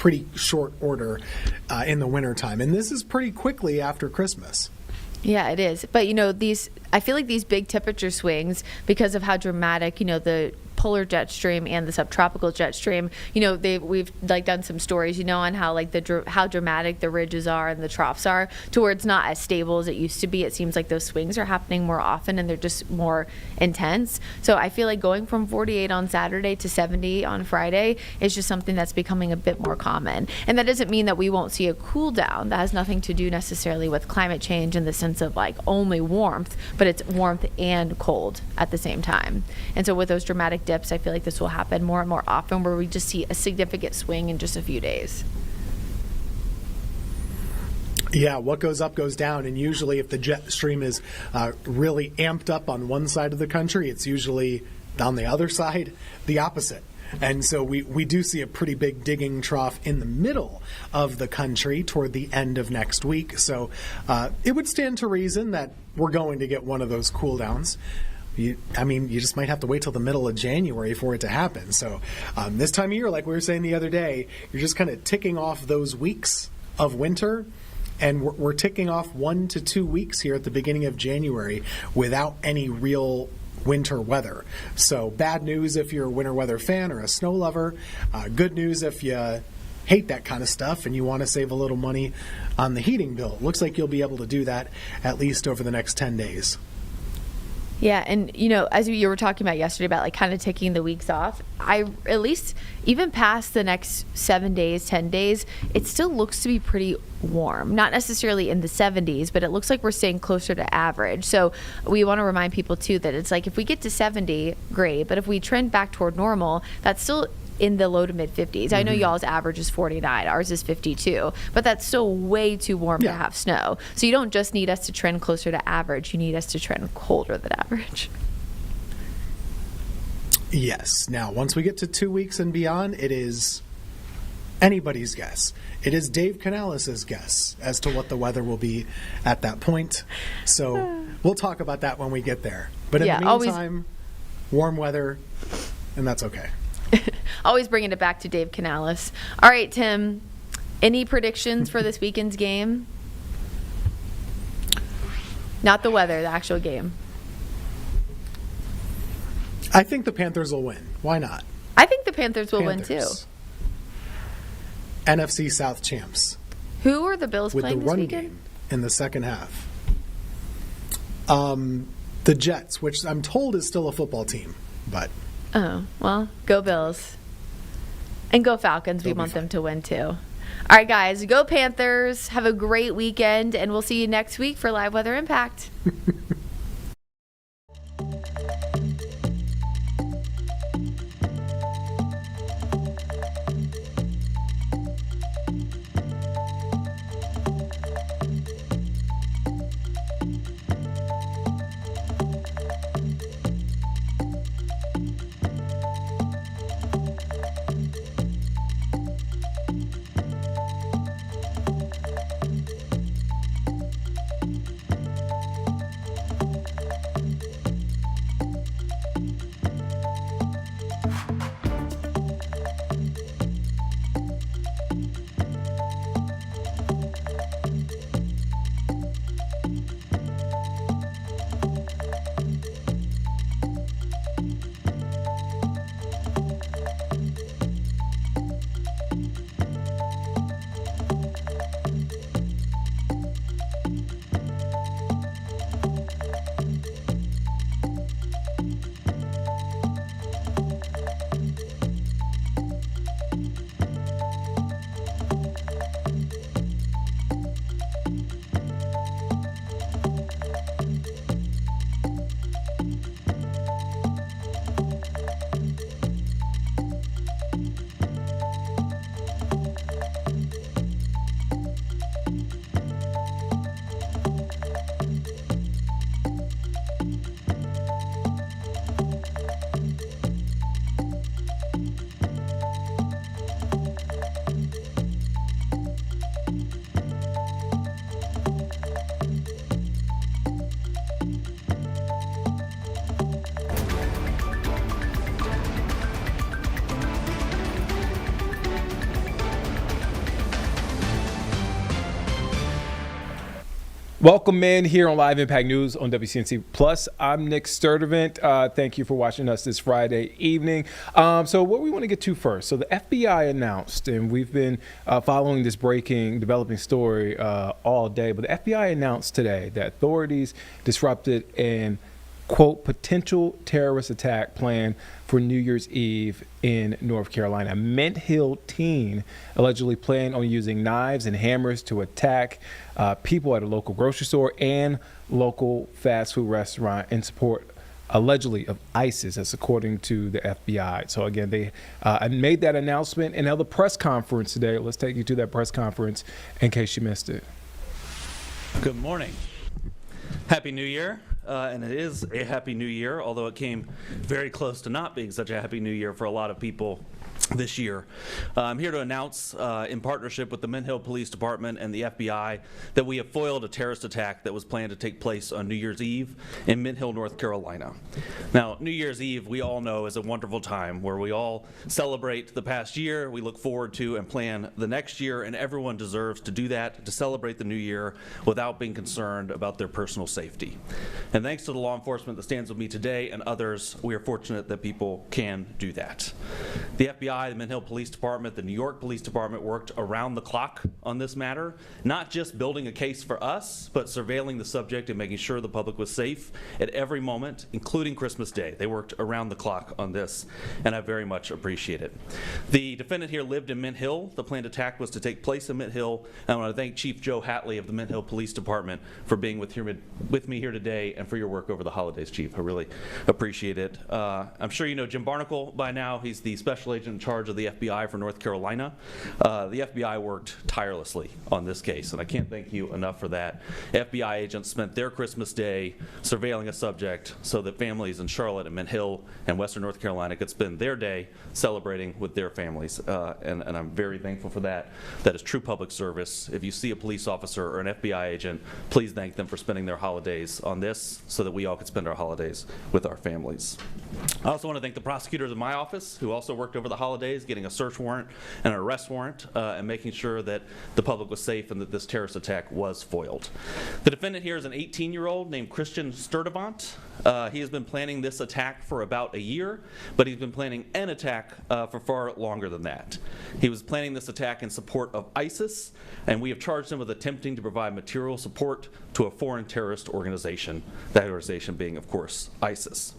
pretty short order in the wintertime. And this is pretty quickly after Christmas. Yeah, it is. But, I feel like these big temperature swings, because of how dramatic, the polar jet stream and the subtropical jet stream, we've done some stories, on how how dramatic the ridges are and the troughs are, to where it's not as stable as it used to be. It seems like those swings are happening more often and they're just more intense. So I feel like going from 48 on Saturday to 70 on Friday is just something that's becoming a bit more common. And that doesn't mean that we won't see a cool down. That has nothing to do necessarily with climate change in the sense of only warmth, but it's warmth and cold at the same time. And so with those dramatic dips, I feel like this will happen more and more often, where we just see a significant swing in just a few days. Yeah, what goes up goes down, and usually if the jet stream is really amped up on one side of the country, it's usually on the other side the opposite. And so we do see a pretty big digging trough in the middle of the country toward the end of next week. So it would stand to reason that we're going to get one of those cool downs. You just might have to wait till the middle of January for it to happen. So this time of year, like we were saying the other day, you're just kind of ticking off those weeks of winter. And we're ticking off 1 to 2 weeks here at the beginning of January without any real winter weather. So bad news if you're a winter weather fan or a snow lover. Good news if you hate that kind of stuff and you want to save a little money on the heating bill. Looks like you'll be able to do that at least over the next 10 days. Yeah, and as you were talking about yesterday about kind of taking the weeks off, I at least even past the next 7 days, 10 days, it still looks to be pretty warm. Not necessarily in the 70s, but it looks like we're staying closer to average. So we want to remind people too that it's if we get to 70, great, but if we trend back toward normal, that's still in the low to mid 50s. Mm-hmm. I know y'all's average is 49, ours is 52, but that's still way too warm to have snow. So you don't just need us to trend closer to average, you need us to trend colder than average. Yes. Now, once we get to 2 weeks and beyond, it is anybody's guess. It is Dave Canales' guess as to what the weather will be at that point. So we'll talk about that when we get there. But in the meantime, warm weather, and that's okay. Always bringing it back to Dave Canales. All right, Tim, any predictions for this weekend's game? Not the weather, the actual game. I think the Panthers will win. Why not? I think the Panthers will win too. NFC South champs. Who are the Bills playing this weekend? With the run game in the second half. The Jets, which I'm told is still a football team, but... Oh, well, go Bills. And go Falcons. We want them to win, too. All right, guys, go Panthers. Have a great weekend, and we'll see you next week for Live Weather Impact. Welcome in here on Live Impact News on WCNC Plus. I'm Nick Sturdivant. Thank you for watching us this Friday evening. So what we want to get to first. So the FBI announced, and we've been following this developing story all day, but the FBI announced today that authorities disrupted an, quote, potential terrorist attack plan for New Year's Eve in North Carolina. A Mint Hill teen allegedly planned on using knives and hammers to attack people at a local grocery store and local fast food restaurant in support, allegedly, of ISIS. That's according to the FBI. So again, they made that announcement and held a press conference today. Let's take you to that press conference in case you missed it. Good morning. Happy New Year. And it is a Happy New Year, although it came very close to not being such a Happy New Year for a lot of people this year. I'm here to announce, in partnership with the Mint Hill Police Department and the FBI, that we have foiled a terrorist attack that was planned to take place on New Year's Eve in Mint Hill, North Carolina. Now, New Year's Eve, we all know, is a wonderful time where we all celebrate the past year, we look forward to and plan the next year, and everyone deserves to do that, to celebrate the new year without being concerned about their personal safety. And thanks to the law enforcement that stands with me today and others, we are fortunate that people can do that. The FBI, the Mint Hill Police Department, the New York Police Department worked around the clock on this matter, not just building a case for us, but surveilling the subject and making sure the public was safe at every moment, including Christmas Day. They worked around the clock on this, and I very much appreciate it. The defendant here lived in Mint Hill. The planned attack was to take place in Mint Hill. I want to thank Chief Joe Hatley of the Mint Hill Police Department for being with me here today and for your work over the holidays, Chief. I really appreciate it. I'm sure you know Jim Barnacle by now. He's the special agent in charge of the FBI for North Carolina. The FBI worked tirelessly on this case, and I can't thank you enough for that. FBI agents spent their Christmas Day surveilling a subject so that families in Charlotte and Mint Hill and Western North Carolina could spend their day celebrating with their families, and I'm very thankful for that. That is true public service. If you see a police officer or an FBI agent, please thank them for spending their holidays on this so that we all could spend our holidays with our families. I also want to thank the prosecutors in my office who also worked over the holidays getting a search warrant and an arrest warrant and making sure that the public was safe and that this terrorist attack was foiled. The defendant here is an 18-year-old named Christian Sturdivant. He has been planning this attack for about a year, but he's been planning an attack for far longer than that. He was planning this attack in support of ISIS, and we have charged him with attempting to provide material support to a foreign terrorist organization, that organization being, of course, ISIS.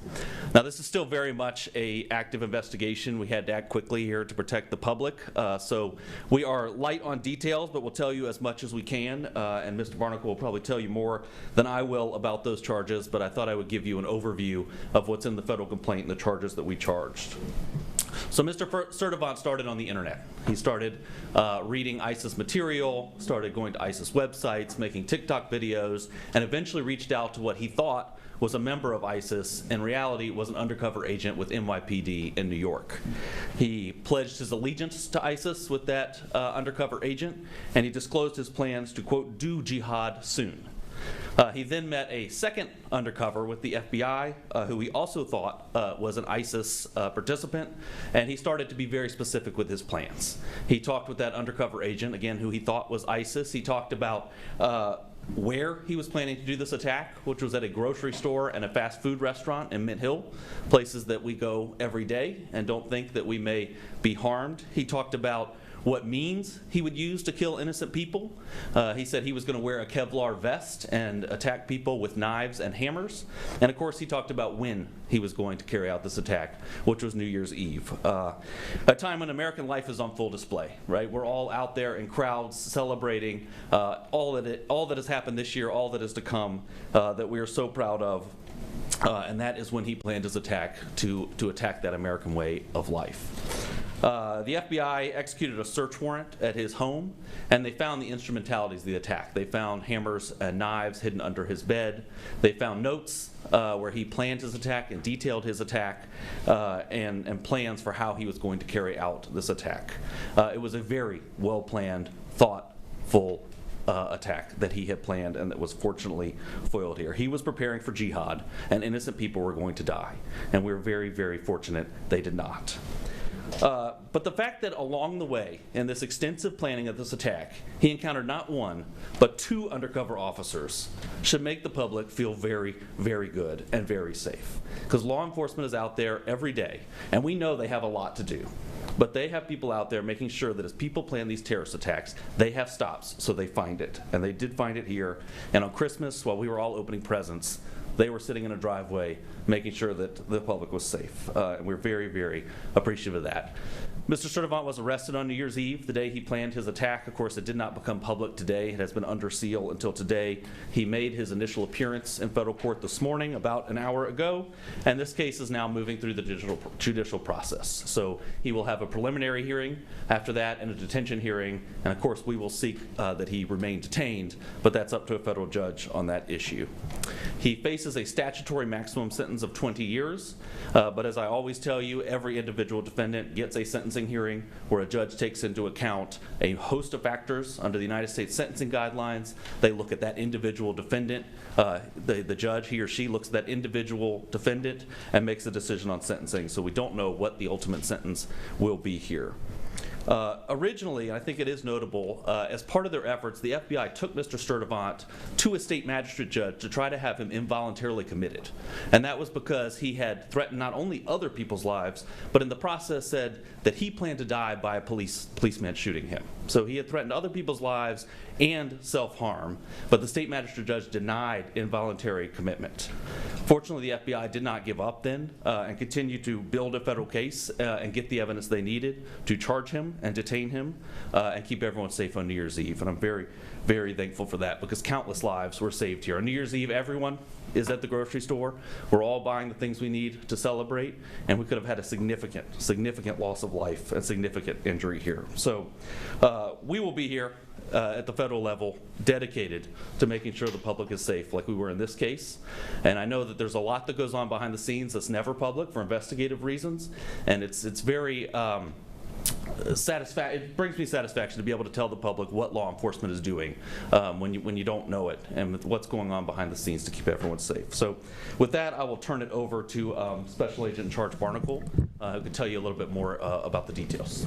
Now, this is still very much an active investigation. We had to act quickly here to protect the public, so we are light on details, but we'll tell you as much as we can, and Mr. Barnacle will probably tell you more than I will about those charges, but I thought I would give you an overview of what's in the federal complaint and the charges that we charged. So Mr. Sturdivant started on the internet. He started reading ISIS material, started going to ISIS websites, making TikTok videos, and eventually reached out to what he thought was a member of ISIS. In reality, was an undercover agent with NYPD in New York. He pledged his allegiance to ISIS with that undercover agent, and he disclosed his plans to, quote, do jihad soon. He then met a second undercover with the FBI, who he also thought was an ISIS participant, and he started to be very specific with his plans. He talked with that undercover agent, again, who he thought was ISIS. He talked about where he was planning to do this attack, which was at a grocery store and a fast food restaurant in Mint Hill, places that we go every day and don't think that we may be harmed. He talked about what means he would use to kill innocent people. He said he was going to wear a Kevlar vest and attack people with knives and hammers. And of course, he talked about when he was going to carry out this attack, which was New Year's Eve. A time when American life is on full display, right? We're all out there in crowds celebrating all that has happened this year, all that is to come, that we are so proud of. And that is when he planned his attack to attack that American way of life. The FBI executed a search warrant at his home, and they found the instrumentalities of the attack. They found hammers and knives hidden under his bed. They found notes where he planned his attack and detailed his attack, and plans for how he was going to carry out this attack. It was a very well-planned, thoughtful attack that he had planned and that was fortunately foiled here. He was preparing for jihad, and innocent people were going to die, and we were very, very fortunate they did not. But the fact that along the way, in this extensive planning of this attack, he encountered not one, but 2 undercover officers should make the public feel very, very good and very safe. Because law enforcement is out there every day, and we know they have a lot to do. But they have people out there making sure that as people plan these terrorist attacks, they have stops so they find it. And they did find it here. And on Christmas, while we were all opening presents, they were sitting in a driveway making sure that the public was safe. And we're very, very appreciative of that. Mr. Sturtevant was arrested on New Year's Eve, the day he planned his attack. Of course, it did not become public today. It has been under seal until today. He made his initial appearance in federal court this morning, about an hour ago, and this case is now moving through the judicial process. So he will have a preliminary hearing after that and a detention hearing, and of course we will seek that he remain detained, but that's up to a federal judge on that issue. He faces a statutory maximum sentence of 20 years, but as I always tell you, every individual defendant gets a sentencing hearing where a judge takes into account a host of factors under the United States sentencing guidelines. They look at that individual defendant. The judge, he or she, looks at that individual defendant and makes a decision on sentencing. So we don't know what the ultimate sentence will be here. Originally, I think it is notable, as part of their efforts, the FBI took Mr. Sturtevant to a state magistrate judge to try to have him involuntarily committed. And that was because he had threatened not only other people's lives, but in the process said that he planned to die by a policeman shooting him. So he had threatened other people's lives and self-harm, but the state magistrate judge denied involuntary commitment. Fortunately, the FBI did not give up then and continued to build a federal case and get the evidence they needed to charge him and detain him and keep everyone safe on New Year's Eve. And I'm very, very thankful for that because countless lives were saved here. On New Year's Eve, everyone is at the grocery store. We're all buying the things we need to celebrate, and we could have had a significant loss of life and significant injury here. So we will be here at the federal level dedicated to making sure the public is safe like we were in this case. And I know that there's a lot that goes on behind the scenes that's never public for investigative reasons, and it's very it brings me satisfaction to be able to tell the public what law enforcement is doing when you don't know it and what's going on behind the scenes to keep everyone safe. So with that, I will turn it over to Special Agent in Charge Barnacle, who can tell you a little bit more about the details.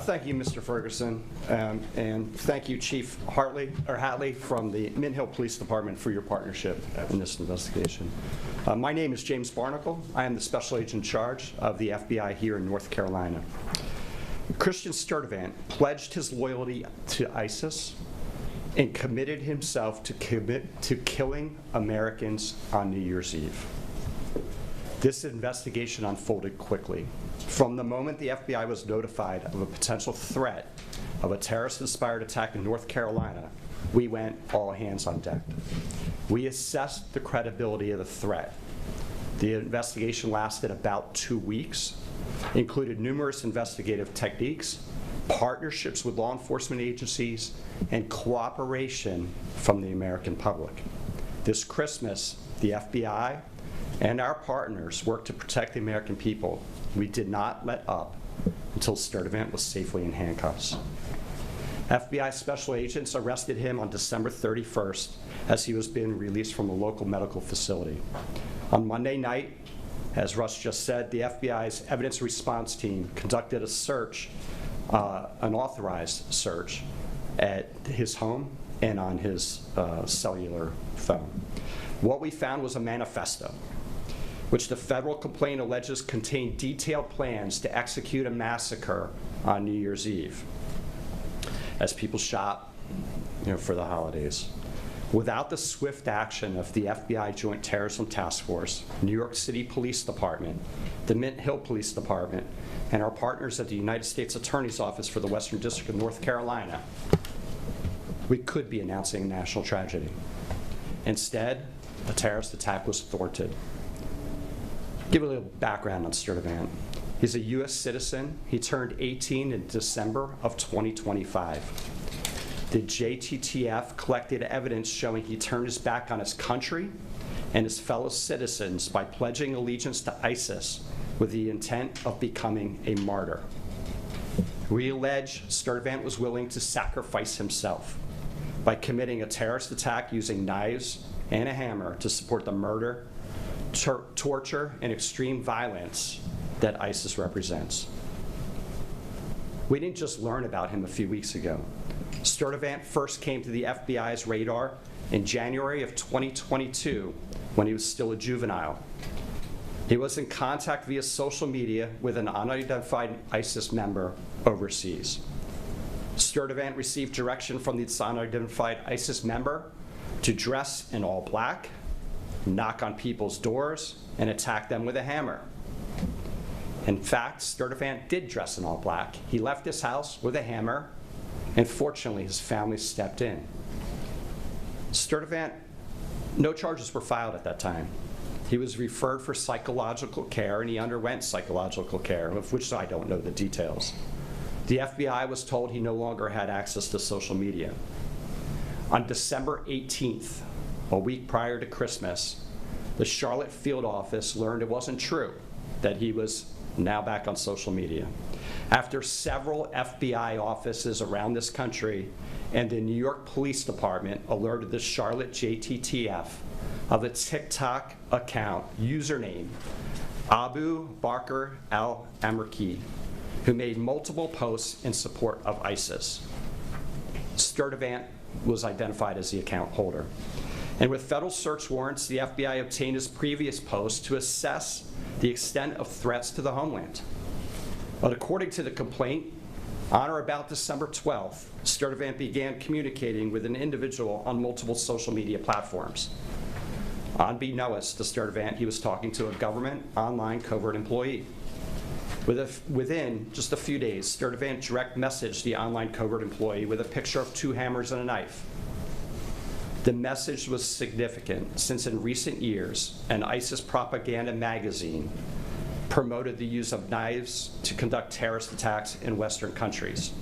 Thank you, Mr. Ferguson, and thank you, Chief Hatley from the Mint Hill Police Department for your partnership in this investigation. My name is James Barnacle. I am the Special Agent in Charge of the FBI here in North Carolina. Christian Sturtevant pledged his loyalty to ISIS and committed himself to killing Americans on New Year's Eve. This investigation unfolded quickly. From the moment the FBI was notified of a potential threat of a terrorist-inspired attack in North Carolina, we went all hands on deck. We assessed the credibility of the threat. The investigation lasted about 2 weeks, included numerous investigative techniques, partnerships with law enforcement agencies, and cooperation from the American public. This Christmas, the FBI and our partners worked to protect the American people. We did not let up until Sturtevant was safely in handcuffs. FBI special agents arrested him on December 31st as he was being released from a local medical facility. On Monday night, as Russ just said, the FBI's evidence response team conducted a search, an authorized search, at his home and on his cellular phone. What we found was a manifesto, which the federal complaint alleges contained detailed plans to execute a massacre on New Year's Eve as people shop, for the holidays. Without the swift action of the FBI Joint Terrorism Task Force, New York City Police Department, the Mint Hill Police Department, and our partners at the United States Attorney's Office for the Western District of North Carolina, we could be announcing a national tragedy. Instead, a terrorist attack was thwarted. Give a little background on Sturtevant. He's a U.S. citizen. He turned 18 in December of 2025. The JTTF collected evidence showing he turned his back on his country and his fellow citizens by pledging allegiance to ISIS with the intent of becoming a martyr. We allege Sturtevant was willing to sacrifice himself by committing a terrorist attack using knives and a hammer to support the murder torture, and extreme violence that ISIS represents. We didn't just learn about him a few weeks ago. Sturtevant first came to the FBI's radar in January of 2022 when he was still a juvenile. He was in contact via social media with an unidentified ISIS member overseas. Sturtevant received direction from this unidentified ISIS member to dress in all black, knock on people's doors, and attack them with a hammer. In fact, Sturtevant did dress in all black. He left his house with a hammer, and fortunately, his family stepped in. Sturtevant, no charges were filed at that time. He was referred for psychological care, and he underwent psychological care, of which I don't know the details. The FBI was told he no longer had access to social media. On December 18th, a week prior to Christmas, the Charlotte field office learned it wasn't true, that he was now back on social media. After several FBI offices around this country and the New York Police Department alerted the Charlotte JTTF of a TikTok account username, Abu Bakr al-Amerki, who made multiple posts in support of ISIS. Sturtevant was identified as the account holder. And with federal search warrants, the FBI obtained his previous post to assess the extent of threats to the homeland. But according to the complaint, on or about December 12th, Sturtevant began communicating with an individual on multiple social media platforms. Unbeknownst to Sturtevant, he was talking to a government online covert employee. Within just a few days, Sturtevant direct messaged the online covert employee with a picture of 2 hammers and a knife. The message was significant since in recent years, an ISIS propaganda magazine promoted the use of knives to conduct terrorist attacks in Western countries.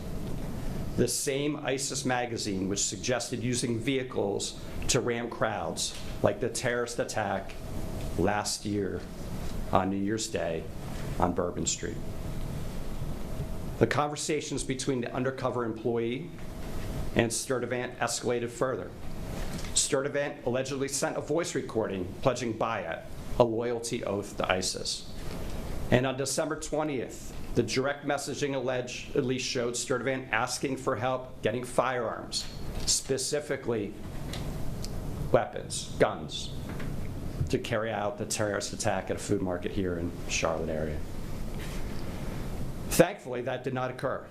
The same ISIS magazine which suggested using vehicles to ram crowds, like the terrorist attack last year on New Year's Day on Bourbon Street. The conversations between the undercover employee and Sturtevant escalated further. Sturtevant allegedly sent a voice recording pledging Bayat, a loyalty oath to ISIS. And on December 20th, the direct messaging allegedly showed Sturtevant asking for help getting firearms, specifically weapons, guns, to carry out the terrorist attack at a food market here in Charlotte area. Thankfully, that did not occur.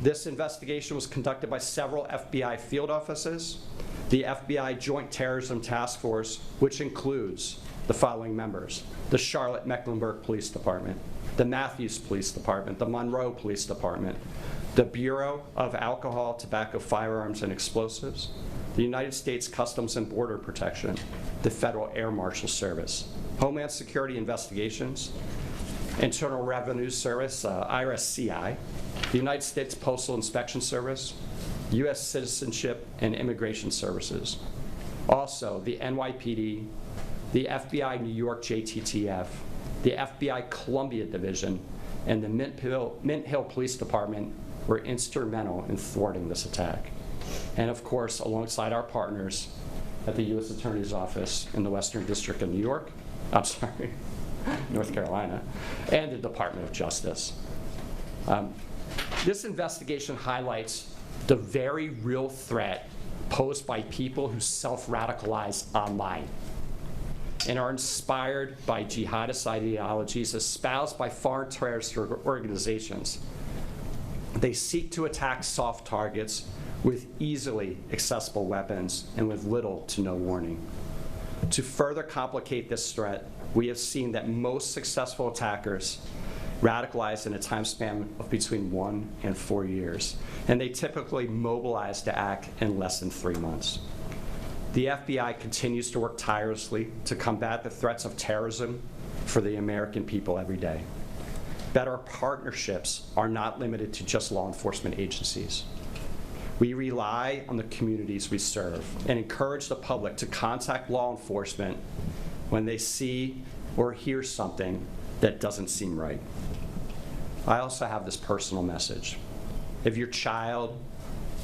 This investigation was conducted by several FBI field offices, the FBI Joint Terrorism Task Force, which includes the following members: the Charlotte Mecklenburg Police Department, the Matthews Police Department, the Monroe Police Department, the Bureau of Alcohol, Tobacco, Firearms, and Explosives, the United States Customs and Border Protection, the Federal Air Marshal Service, Homeland Security Investigations, Internal Revenue Service, IRS-CI, the United States Postal Inspection Service, U.S. Citizenship and Immigration Services. Also, the NYPD, the FBI New York JTTF, the FBI Columbia Division, and the Mint Hill Police Department were instrumental in thwarting this attack. And of course, alongside our partners at the U.S. Attorney's Office in the Western District of New York, North Carolina, and the Department of Justice. This investigation highlights the very real threat posed by people who self-radicalize online and are inspired by jihadist ideologies espoused by foreign terrorist organizations. They seek to attack soft targets with easily accessible weapons and with little to no warning. To further complicate this threat, we have seen that most successful attackers radicalize in a time span of between 1 and 4 years, and they typically mobilize to act in less than 3 months. The FBI continues to work tirelessly to combat the threats of terrorism for the American people every day. But our partnerships are not limited to just law enforcement agencies. We rely on the communities we serve and encourage the public to contact law enforcement when they see or hear something that doesn't seem right. I also have this personal message. If your child,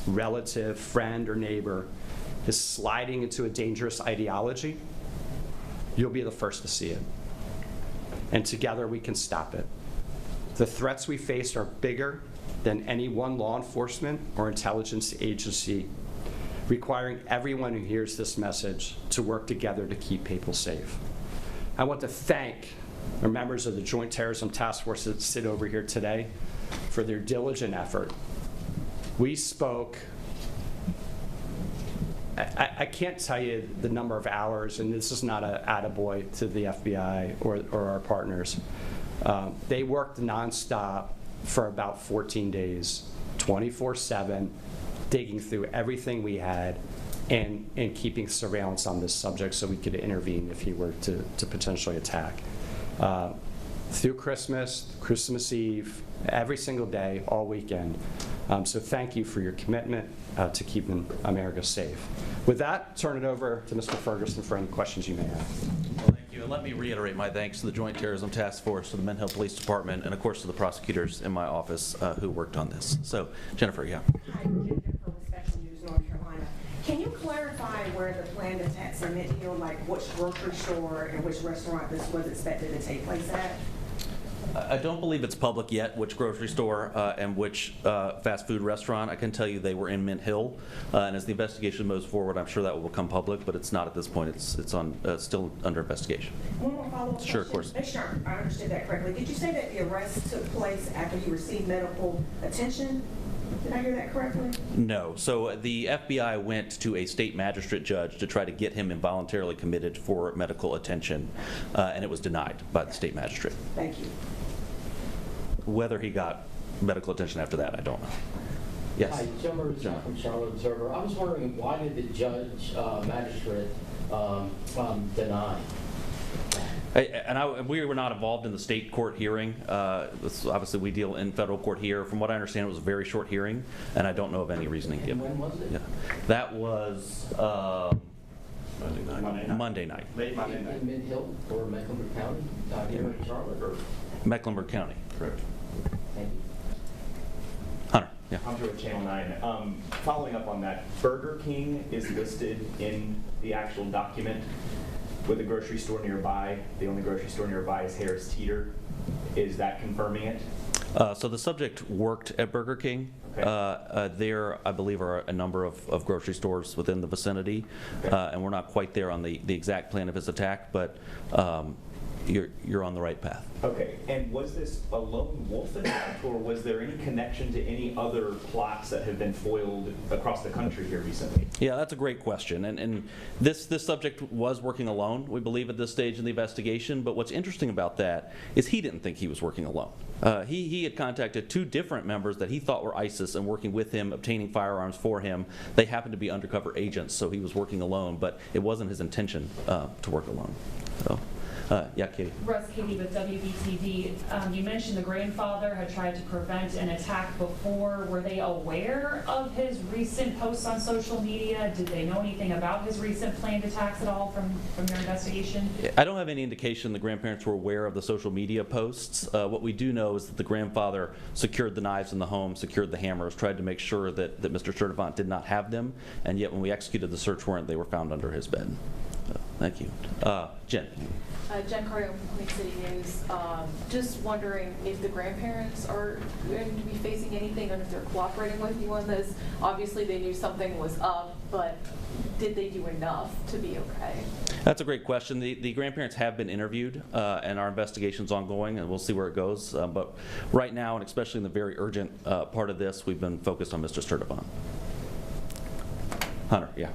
relative, friend, or neighbor is sliding into a dangerous ideology, you'll be the first to see it. And together we can stop it. The threats we face are bigger than any one law enforcement or intelligence agency, requiring everyone who hears this message to work together to keep people safe. I want to thank our members of the Joint Terrorism Task Force that sit over here today for their diligent effort. We spoke, I can't tell you the number of hours, and this is not an attaboy to the FBI or our partners. They worked nonstop for about 14 days, 24/7, digging through everything we had and keeping surveillance on this subject so we could intervene if he were to potentially attack. Through Christmas Eve, every single day, all weekend. So thank you for your commitment to keeping America safe. With that, turn it over to Mr. Ferguson for any questions you may have. Well, thank you. And let me reiterate my thanks to the Joint Terrorism Task Force, to the Mint Hill Police Department, and of course to the prosecutors in my office who worked on this. So, Jennifer, yeah. Hi, Jennifer with Special News, North Carolina. Can you clarify where the planned attacks are meant to go, like which grocery store and which restaurant this was expected to take place at? I don't believe it's public yet which grocery store and which fast food restaurant. I can tell you they were in Mint Hill, and as the investigation moves forward, I'm sure that will become public, but it's not at this point. It's on still under investigation. One more follow-up question. Sure, of course. Make sure I understood that correctly. Did you say that the arrest took place after he received medical attention? Did I hear that correctly? No. So the FBI went to a state magistrate judge to try to get him involuntarily committed for medical attention, and it was denied by the state magistrate. Thank you. Whether he got medical attention after that, I don't know. Yes. Hi, Jim Rose from Charlotte Observer. I was wondering, why did the judge, magistrate, deny? We were not involved in the state court hearing. Obviously, we deal in federal court here. From what I understand, it was a very short hearing, and I don't know of any reasoning given. And when was it? Yeah. That was Monday night. Late Monday In night. Mint Hill or Mecklenburg County, here in Charlotte, or? Mecklenburg County. Correct. Thank you. Hunter. Yeah. I'm here with Channel 9. Following up on that, Burger King is listed in the actual document with a grocery store nearby. The only grocery store nearby is Harris Teeter. Is that confirming it? So the subject worked at Burger King. Okay. There, I believe, are a number of grocery stores within the vicinity, and we're not quite there on the exact plan of his attack, but you're on the right path. Okay, and was this a lone wolf attack, or was there any connection to any other plots that have been foiled across the country here recently? Yeah, that's a great question. And this subject was working alone, we believe, at this stage in the investigation. But what's interesting about that is he didn't think he was working alone. He had contacted two different members that he thought were ISIS and working with him, obtaining firearms for him. They happened to be undercover agents, so he was working alone, but it wasn't his intention to work alone. So. Yeah, Katie. Russ, Katie with WBTV. You mentioned the grandfather had tried to prevent an attack before. Were they aware of his recent posts on social media? Did they know anything about his recent planned attacks at all from your investigation? I don't have any indication the grandparents were aware of the social media posts. What we do know is that the grandfather secured the knives in the home, secured the hammers, tried to make sure that Mr. Sturdivant did not have them, and yet when we executed the search warrant, they were found under his bed. Thank you. Jen. Jen Cardio from Queen City News. Just wondering if the grandparents are going to be facing anything and if they're cooperating with you on this. Obviously, they knew something was up, but did they do enough to be okay? That's a great question. The grandparents have been interviewed, and our investigation's ongoing, and we'll see where it goes. But right now, and especially in the very urgent part of this, we've been focused on Mr. Sturdivant. Hunter, yeah.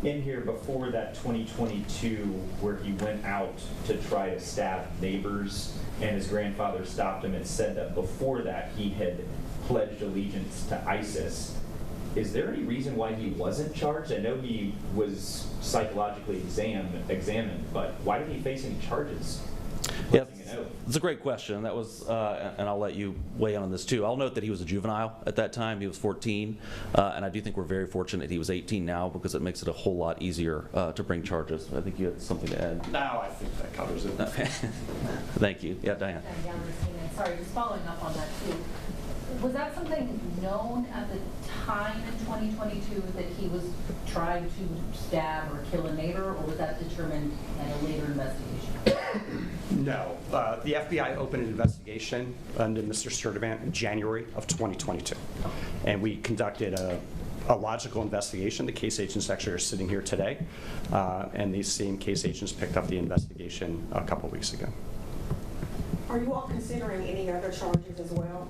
In here before that 2022 where he went out to try to stab neighbors and his grandfather stopped him and said that before that he had pledged allegiance to ISIS. Is there any reason why he wasn't charged? I know he was psychologically examined, but why did he face any charges? Yeah, it's a great question. That was, and I'll let you weigh in on this too. I'll note that he was a juvenile at that time. He was 14, and I do think we're very fortunate he was 18 now because it makes it a whole lot easier to bring charges. I think you had something to add. No, I think that covers it. Okay. Thank you. Yeah, Diane. Sorry, just following up on that too. Was that something known at the time in 2022 that he was trying to stab or kill a neighbor, or was that determined at a later investigation? No. The FBI opened an investigation under Mr. Sturdivant in January of 2022. And we conducted a logical investigation. The case agents actually are sitting here today. And these same case agents picked up the investigation a couple weeks ago. Are you all considering any other charges as well?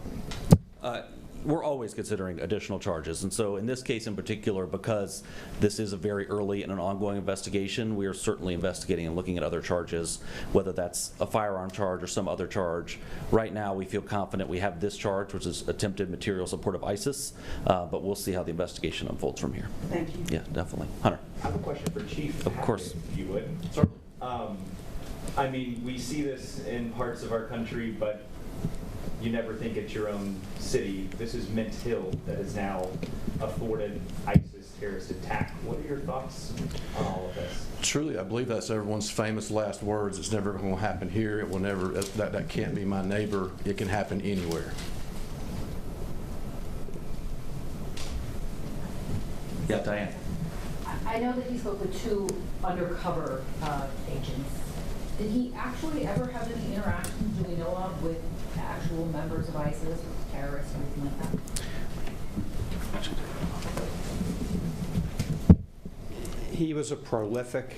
We're always considering additional charges, and so in this case in particular, because this is a very early and an ongoing investigation, we are certainly investigating and looking at other charges, whether that's a firearm charge or some other charge. Right now, we feel confident we have this charge, which is attempted material support of ISIS, but we'll see how the investigation unfolds from here. Thank you. Yeah, definitely. Hunter. I have a question for Chief. Of course. If you would. Certainly. I mean, we see this in parts of our country, but you never think it's your own city. This is Mint Hill that is now afforded ISIS terrorist attack. What are your thoughts on all of this? Truly, I believe that's everyone's famous last words. It's never going to happen here. It will never, that can't be my neighbor. It can happen anywhere. Yeah, Diane. I know that he spoke with two undercover agents. Did he actually ever have any interactions, do we know of, with actual members of ISIS, with terrorists, or anything like that? He was a prolific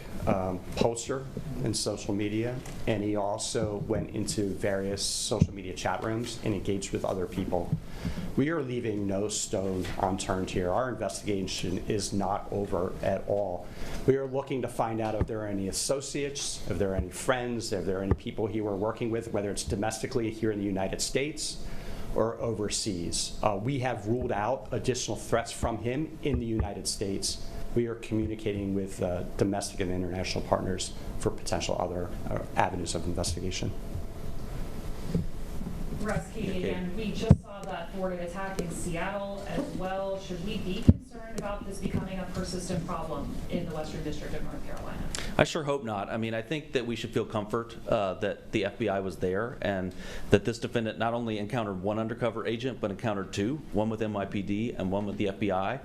poster in social media, and he also went into various social media chat rooms and engaged with other people. We are leaving no stone unturned here. Our investigation is not over at all. We are looking to find out if there are any associates, if there are any friends, if there are any people he were working with, whether it's domestically here in the United States or overseas. We have ruled out additional threats from him in the United States. We are communicating with domestic and international partners for potential other avenues of investigation. Russ, Katie again. We just saw that thwarted attack in Seattle as well. Should we be concerned about this becoming a persistent problem in the Western District of North Carolina? I sure hope not. I mean, I think that we should feel comfort that the FBI was there and that this defendant not only encountered one undercover agent, but encountered two, one with NYPD and one with the FBI,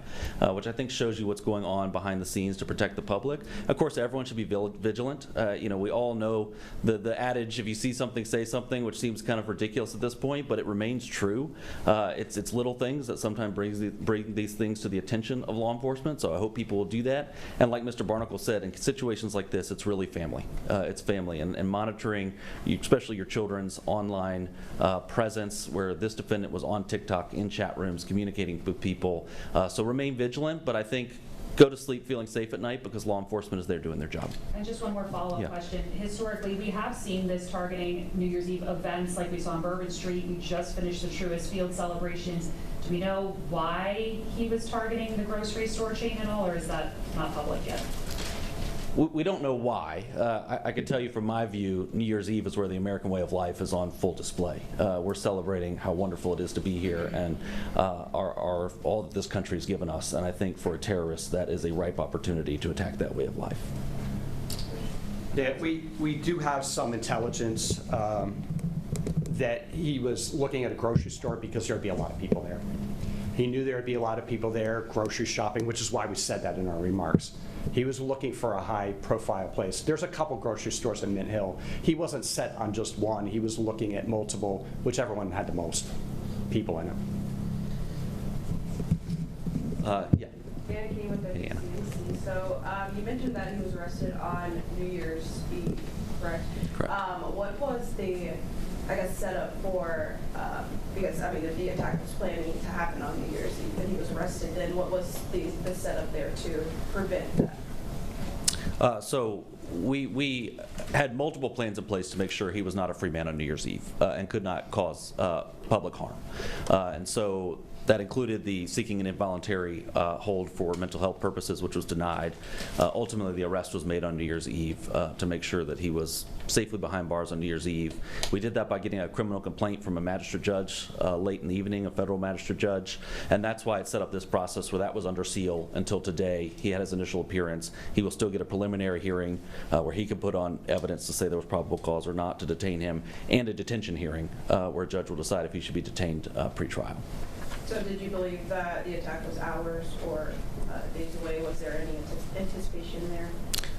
which I think shows you what's going on behind the scenes to protect the public. Of course, everyone should be vigilant. We all know the adage, if you see something, say something, which seems kind of ridiculous at this point, but it remains true. It's little things that sometimes bring these things to the attention of law enforcement, so I hope people will do that. And like Mr. Barnacle said, in situations like this, it's really family. It's family, and monitoring, especially your children's online presence, where this defendant was on TikTok in chat rooms communicating with people. So remain vigilant, but I think go to sleep feeling safe at night because law enforcement is there doing their job. And just one more follow-up question. Historically, we have seen this targeting New Year's Eve events like we saw on Bourbon Street. We just finished the Truist Field celebrations. Do we know why he was targeting the grocery store chain at all, or is that not public yet? We don't know why. I can tell you from my view, New Year's Eve is where the American way of life is on full display. We're celebrating how wonderful it is to be here and all that this country has given us. And I think for a terrorist, that is a ripe opportunity to attack that way of life. Yeah, we do have some intelligence that he was looking at a grocery store because there'd be a lot of people there. He knew there'd be a lot of people there grocery shopping, which is why we said that in our remarks. He was looking for a high-profile place. There's a couple grocery stores in Mint Hill. He wasn't set on just one. He was looking at multiple, whichever one had the most people in it. Yeah. Anna came with the WCNC. So you mentioned that he was arrested on New Year's Eve, correct? Correct. What was the, I guess, setup for, because, I mean, if the attack was planning to happen on New Year's Eve and he was arrested, then what was the setup there to prevent that? So we had multiple plans in place to make sure he was not a free man on New Year's Eve and could not cause public harm. And so That included the seeking an involuntary hold for mental health purposes, which was denied. Ultimately, the arrest was made on New Year's Eve to make sure that he was safely behind bars on New Year's Eve. We did that by getting a criminal complaint from a magistrate judge late in the evening, a federal magistrate judge, and that's why it set up this process where that was under seal until today. He had his initial appearance. He will still get a preliminary hearing where he could put on evidence to say there was probable cause or not to detain him, and a detention hearing where a judge will decide if he should be detained pre-trial. So did you believe that the attack was hours or days away? Was there any anticipation there?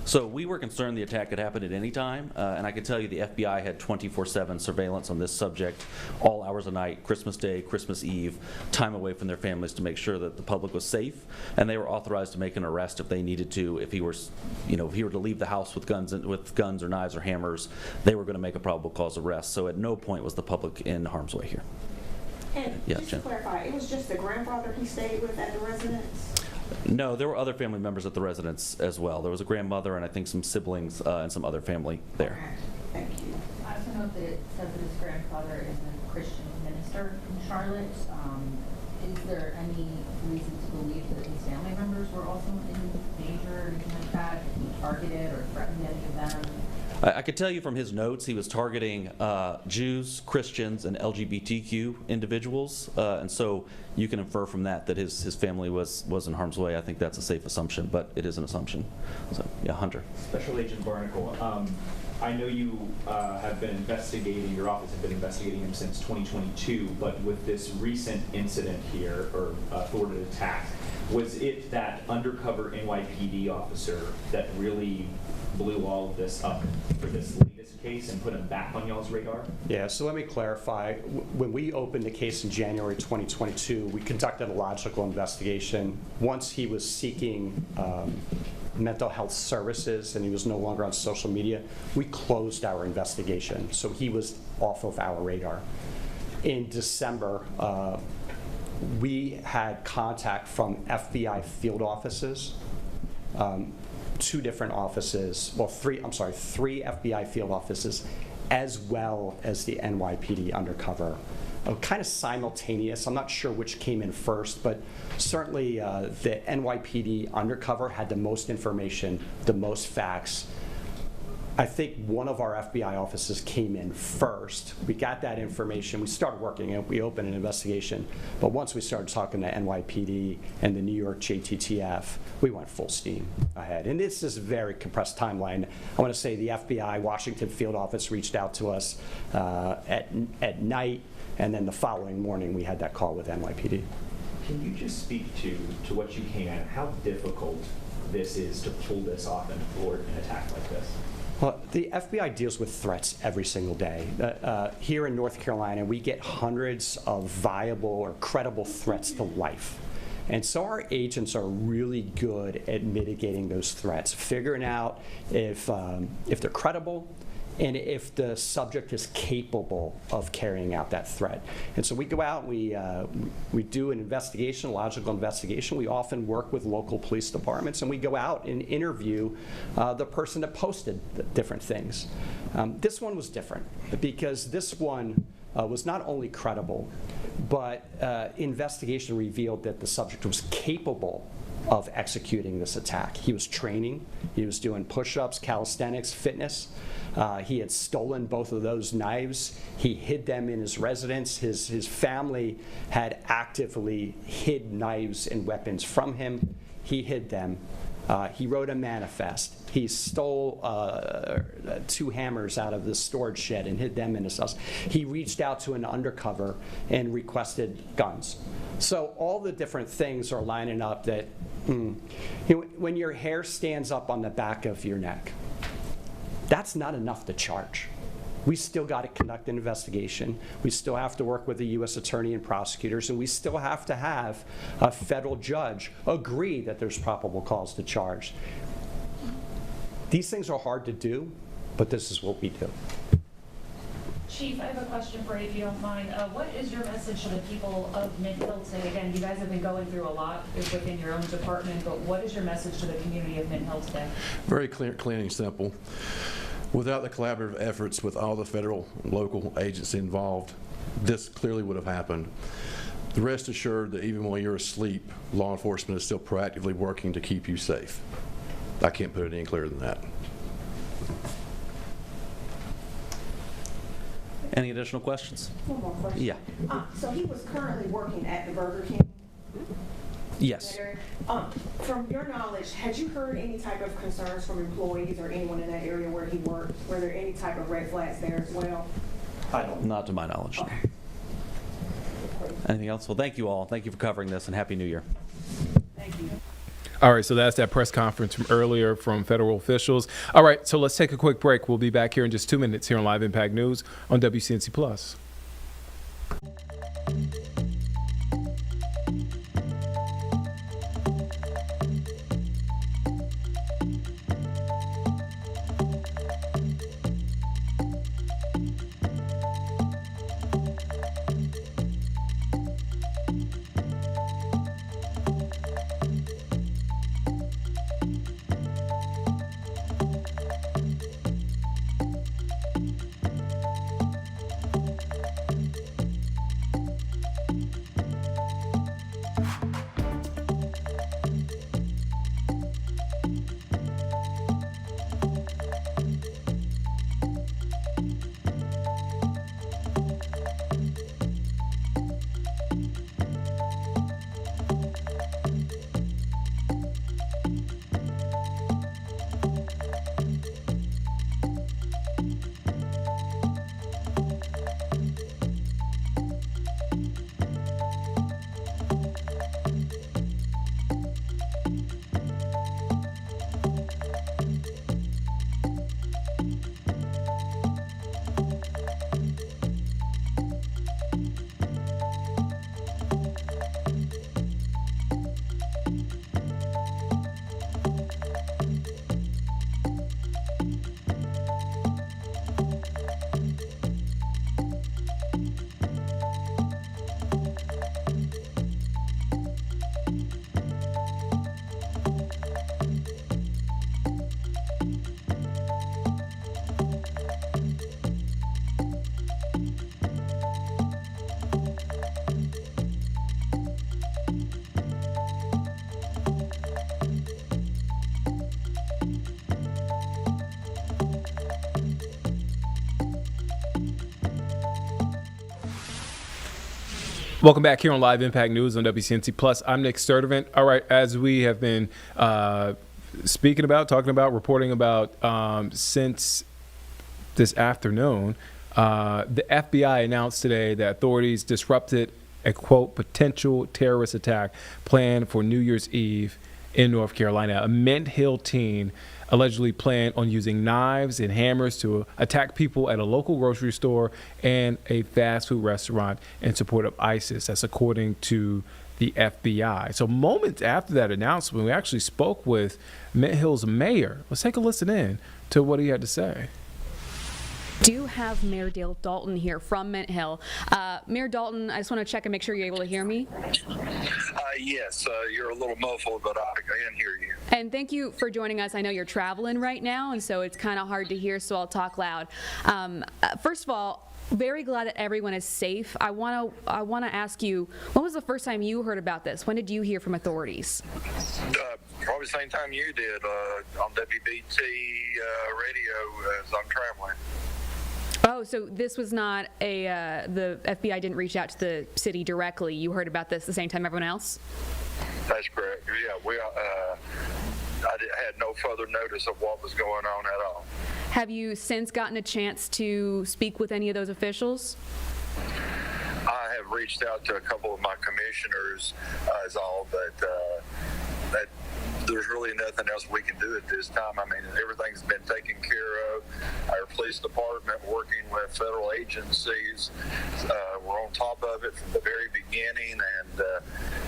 So we were concerned the attack could happen at any time, and I can tell you the FBI had 24/7 surveillance on this subject, all hours of night, Christmas Day, Christmas Eve, time away from their families to make sure that the public was safe, and they were authorized to make an arrest if they needed to. If he were, if he were to leave the house with guns or knives or hammers, they were going to make a probable cause arrest. So at no point was the public in harm's way here. And Yeah, just Jen. to clarify, it was just the grandfather he stayed with at the residence? No, there were other family members at the residence as well. There was a grandmother and I think some siblings and some other family there. Okay, thank you. I also know that it says that his grandfather is a Christian minister in Charlotte. Is there any reason to believe that his family members were also in danger or anything like that? Did he targeted or threatened any of them? I could tell you from his notes he was targeting Jews, Christians, and LGBTQ individuals, and so you can infer from that that his family was in harm's way. I think that's a safe assumption, but it is an assumption. So, yeah, Hunter. Special Agent Barnacle, I know you have been investigating, your office has been investigating him since 2022, but with this recent incident here, or thwarted attack, was it that undercover NYPD officer that really blew all of this up for this latest case and put him back on y'all's radar? Yeah, so let me clarify. When we opened the case in January 2022, we conducted a logical investigation. Once he was seeking mental health services and he was no longer on social media, we closed our investigation. So he was off of our radar. In December, we had contact from FBI field offices, two different offices, well, three FBI field offices, as well as the NYPD undercover. Kind of simultaneous. I'm not sure which came in first, but certainly the NYPD undercover had the most information, the most facts. I think one of our FBI offices came in first. We got that information. We started working and we opened an investigation. But once we started talking to NYPD and the New York JTTF, we went full steam ahead. And this is a very compressed timeline. I want to say the FBI Washington field office reached out to us at night, and then the following morning we had that call with NYPD. Can you just speak to what you came at, how difficult this is to pull this off and thwart an attack like this? Well, the FBI deals with threats every single day. Here in North Carolina, we get hundreds of viable or credible threats to life. And so our agents are really good at mitigating those threats, figuring out if they're credible and if the subject is capable of carrying out that threat. And so we go out, we do an investigation, a logical investigation. We often work with local police departments, and we go out and interview the person that posted the different things. This one was different because this one was not only credible, but investigation revealed that the subject was capable of executing this attack. He was training, he was doing push-ups, calisthenics, fitness. He had stolen both of those knives. He hid them in his residence. His family had actively hid knives and weapons from him. He hid them. He wrote a manifest. He stole 2 hammers out of the storage shed and hid them in his house. He reached out to an undercover and requested guns. So all the different things are lining up that when your hair stands up on the back of your neck, that's not enough to charge. We still got to conduct an investigation. We still have to work with the U.S. attorney and prosecutors, and we still have to have a federal judge agree that there's probable cause to charge. These things are hard to do, but this is what we do. Chief, I have a question for you, if you don't mind. What is your message to the people of Mint-Hill today? Again, you guys have been going through a lot within your own department, but what is your message to the community of Mint-Hill today? Very clear, clean and simple. Without the collaborative efforts with all the federal and local agencies involved, this clearly would have happened. Rest assured that even when you're asleep, law enforcement is still proactively working to keep you safe. I can't put it any clearer than that. Any additional questions? One more question. Yeah. So he was currently working at the Burger King? Yes. From your knowledge, had you heard any type of concerns from employees or anyone in that area where he worked? Were there any type of red flags there as well? I don't. Not to my knowledge. Okay. Anything else? Well, thank you all. Thank you for covering this, and Happy New Year. Thank you. All right, so that's that press conference from earlier from federal officials. All right, so let's take a quick break. We'll be back here in just 2 minutes here on Live Impact News on WCNC Plus. Welcome back here on Live Impact News on WCNC Plus. I'm Nick Sturdivant. All right, as we have been talking about, reporting about since this afternoon, the FBI announced today that authorities disrupted a, quote, potential terrorist attack planned for New Year's Eve in North Carolina. A Mint Hill teen allegedly planned on using knives and hammers to attack people at a local grocery store and a fast food restaurant in support of ISIS. That's according to the FBI. So moments after that announcement, we actually spoke with Mint Hill's mayor. Let's take a listen in to what he had to say. Do have Mayor Dale Dalton here from Mint Hill. Mayor Dalton, I just want to check and make sure you're able to hear me. Yes, you're a little muffled, but I can hear you. And thank you for joining us. I know you're traveling right now, and so it's kind of hard to hear, so I'll talk loud. First of all, very glad that everyone is safe. I want to ask you, when was the first time you heard about this? When did you hear from authorities? Probably the same time you did, on WBT radio as I'm traveling. Oh, so this was not the FBI didn't reach out to the city directly. You heard about this the same time everyone else? That's correct. Yeah, I had no further notice of what was going on at all. Have you since gotten a chance to speak with any of those officials? I have reached out to a couple of my commissioners, is all, but that there's really nothing else we can do at this time. I mean, everything's been taken care of. Our police department, working with federal agencies, we're on top of it from the very beginning, and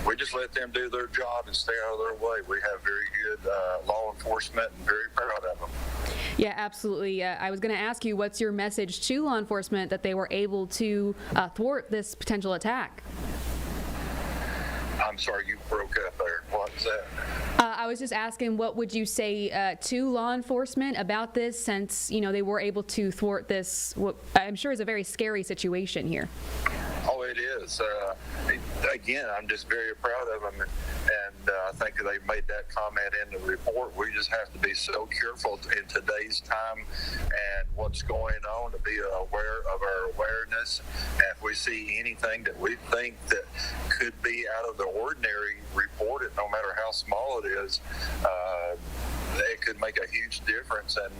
we just let them do their job and stay out of their way. We have very good law enforcement and very proud of them. Yeah, absolutely. I was going to ask you, what's your message to law enforcement that they were able to thwart this potential attack? I'm sorry, you broke up there. What was that? I was just asking, what would you say to law enforcement about this, since they were able to thwart this? What I'm sure is a very scary situation here. Oh, it is. is. Again, I'm just very proud of him, and I think they made that comment in the report. We just have to be so careful in today's time and what's going on, to be aware of our awareness. And if we see anything that we think that could be out of the ordinary, report it, no matter how small it is. It could make a huge difference in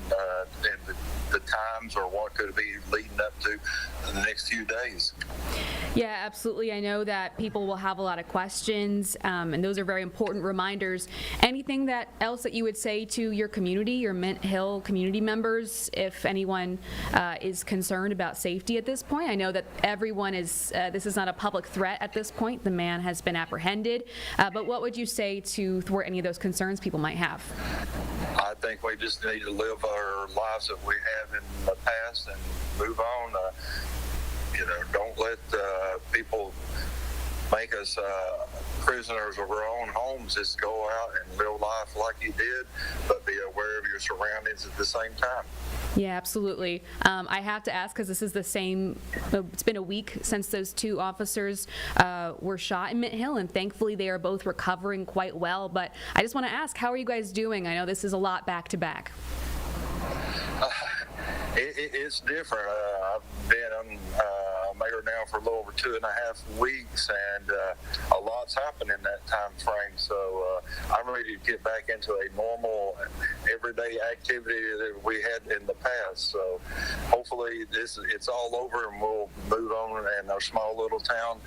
the times or what could be leading up to the next few days. Yeah, absolutely. I know that people will have a lot of questions, and those are very important reminders. Anything else that you would say to your community, your Mint Hill community members, if anyone is concerned about safety at this point? I know that everyone is, this is not a public threat at this point. The man has been apprehended. But what would you say to thwart any of those concerns people might have? I think we just need to live our lives that we have in the past and move on. Don't let people make us prisoners of our own homes. Just go out and live life like you did, but be aware of your surroundings at the same time. Yeah, absolutely. I have to ask, because this is the same, it's been a week since those two officers were shot in Mint Hill, and thankfully they are both recovering quite well. But I just want to ask, how are you guys doing? I know this is a lot back to back. It's different. I've been mayor now for a little over 2.5 weeks, and a lot's happened in that time frame. So I'm ready to get back into a normal, everyday activity that we had in the past. So hopefully it's all over, and we'll move on in our small little town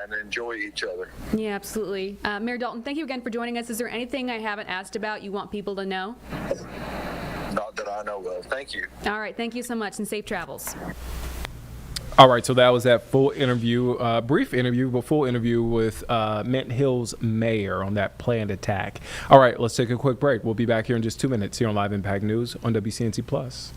and enjoy each other. Yeah, absolutely. Mayor Dalton, thank you again for joining us. Is there anything I haven't asked about you want people to know? Not that I know of. Thank you. All right. Thank you so much, and safe travels. All right, so that was that full interview, brief interview, but full interview with Mint Hill's mayor on that planned attack. All right, let's take a quick break. We'll be back here in just 2 minutes here on Live Impact News on WCNC Plus.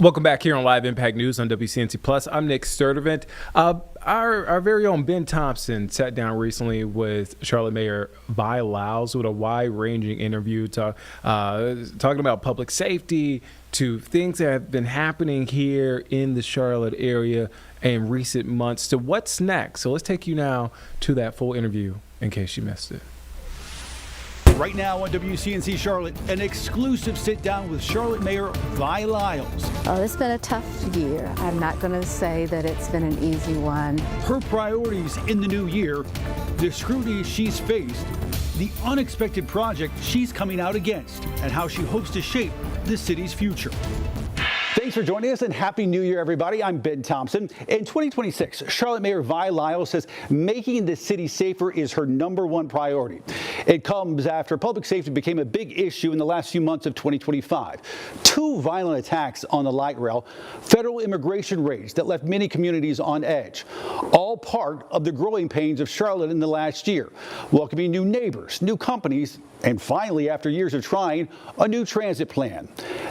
Welcome back here on Live Impact News on WCNC Plus. I'm Nick Sturdivant. Our very own Ben Thompson sat down recently with Charlotte Mayor Vi Lyles with a wide-ranging interview talking about public safety to things that have been happening here in the Charlotte area in recent months to what's next. So let's take you now to that full interview in case you missed it. Right now on WCNC Charlotte, an exclusive sit-down with Charlotte Mayor Vi Lyles. Oh, it's been a tough year. I'm not going to say that it's been an easy one. Her priorities in the new year, the scrutiny she's faced, the unexpected project she's coming out against, and how she hopes to shape the city's future. They Thanks for joining us and Happy New Year, everybody. I'm Ben Thompson. In 2026, Charlotte Mayor Vi Lyle says making the city safer is her #1 priority. It comes after public safety became a big issue in the last few months of 2025. 2 violent attacks on the light rail, federal immigration raids that left many communities on edge. All part of the growing pains of Charlotte in the last year, welcoming new neighbors, new companies, and finally, after years of trying, a new transit plan.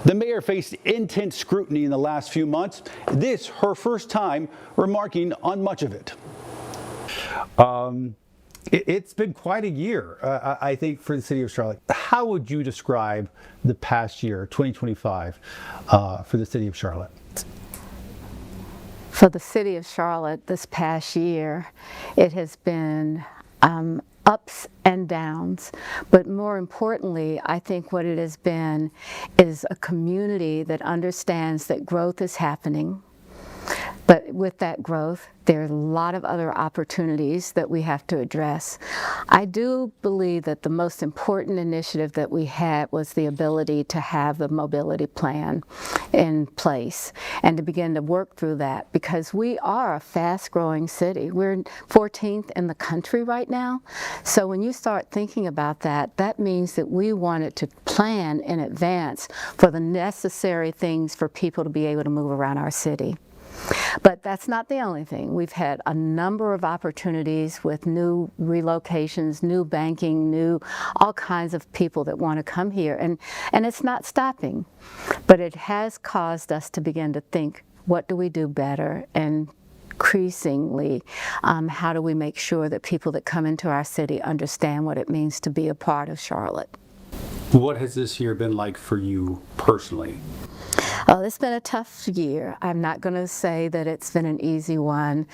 The mayor faced intense scrutiny in the last few months. This, her first time remarking on much of it. It's been quite a year, I think, for the city of Charlotte. How would you describe the past year, 2025, for the city of Charlotte? For the city of Charlotte this past year, it has been ups and downs, but more importantly, I think what it has been is a community that understands that growth is happening. But with that growth, there are a lot of other opportunities that we have to address. I do believe that the most important initiative that we had was the ability to have the mobility plan in place and to begin to work through that, because we are a fast-growing city. We're 14th in the country right now. So when you start thinking about that, that means that we wanted to plan in advance for the necessary things for people to be able to move around our city. But that's not the only thing. We've had a number of opportunities with new relocations, new banking, all kinds of people that want to come here. And it's not stopping. But it has caused us to begin to think, what do we do better? And increasingly, how do we make sure that people that come into our city understand what it means to be a part of Charlotte? What has this year been like for you personally? Oh, it's been a tough year. I'm not going to say that it's been an easy one.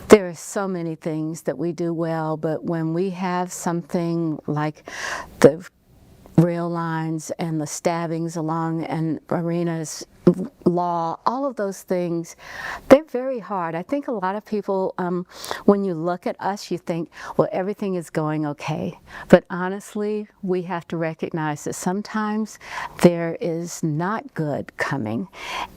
There are so many things that we do well, but when we have something like the rail lines and the stabbings along and Arena's law, all of those things, they're very hard. I think a lot of people, when you look at us, you think, well, everything is going okay. But honestly, we have to recognize that sometimes there is not good coming.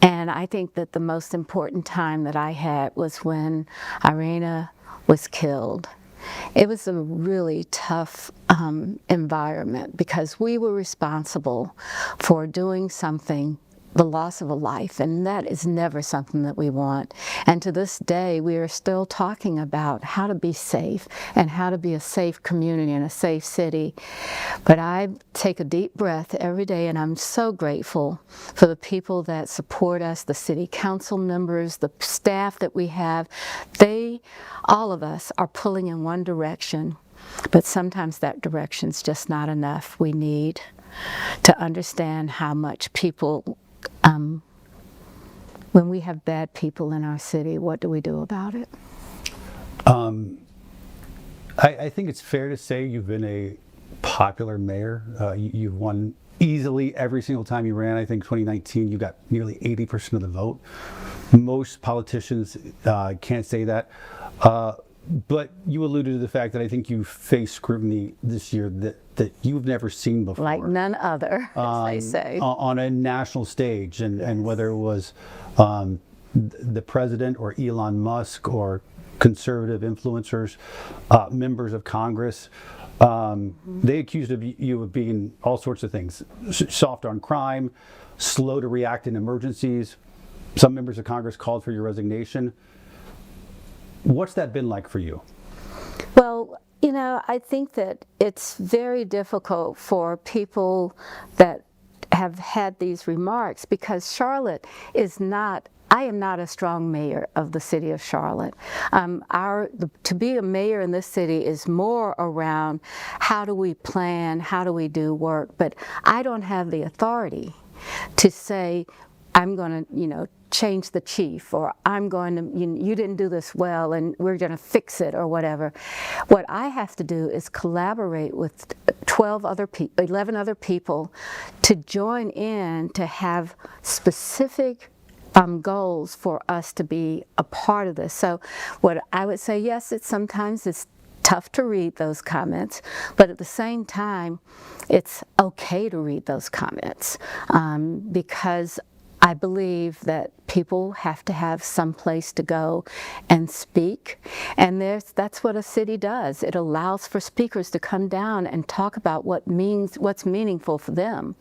And I think that the most important time that I had was when Arena was killed. It was a really tough environment because we were responsible for doing something, the loss of a life, and that is never something that we want. And to this day, we are still talking about how to be safe and how to be a safe community and a safe city. But I take a deep breath every day, and I'm so grateful for the people that support us, the city council members, the staff that we have. All of us are pulling in one direction, but sometimes that direction's just not enough. We need to understand how much people when we have bad people in our city, what do we do about it? I think it's fair to say you've been a popular mayor. You've won easily every single time you ran. I think 2019 you got nearly 80% of the vote. Most politicians can't say that. But you alluded to the fact that I think you faced scrutiny this year that you've never seen before. Like none other, as they say. On a national stage, and whether it was the president or Elon Musk or conservative influencers, members of Congress, they accused you of being all sorts of things. Soft on crime, slow to react in emergencies. Some members of Congress called for your resignation. What's that been like for you? Well, you know, I think that it's very difficult for people that have had these remarks because Charlotte is not, I am not a strong mayor of the city of Charlotte. To be a mayor in this city is more around how do we plan, how do we do work, but I don't have the authority to say, I'm going to, change the chief, or I'm going to, you didn't do this well and we're going to fix it or whatever. What I have to do is collaborate with 11 other people to join in to have specific goals for us to be a part of this. So what I would say, yes, sometimes it's tough to read those comments, but at the same time, it's okay to read those comments because I believe that people have to have some place to go and speak, and that's what a city does. It allows for speakers to come down and talk about what's meaningful for them.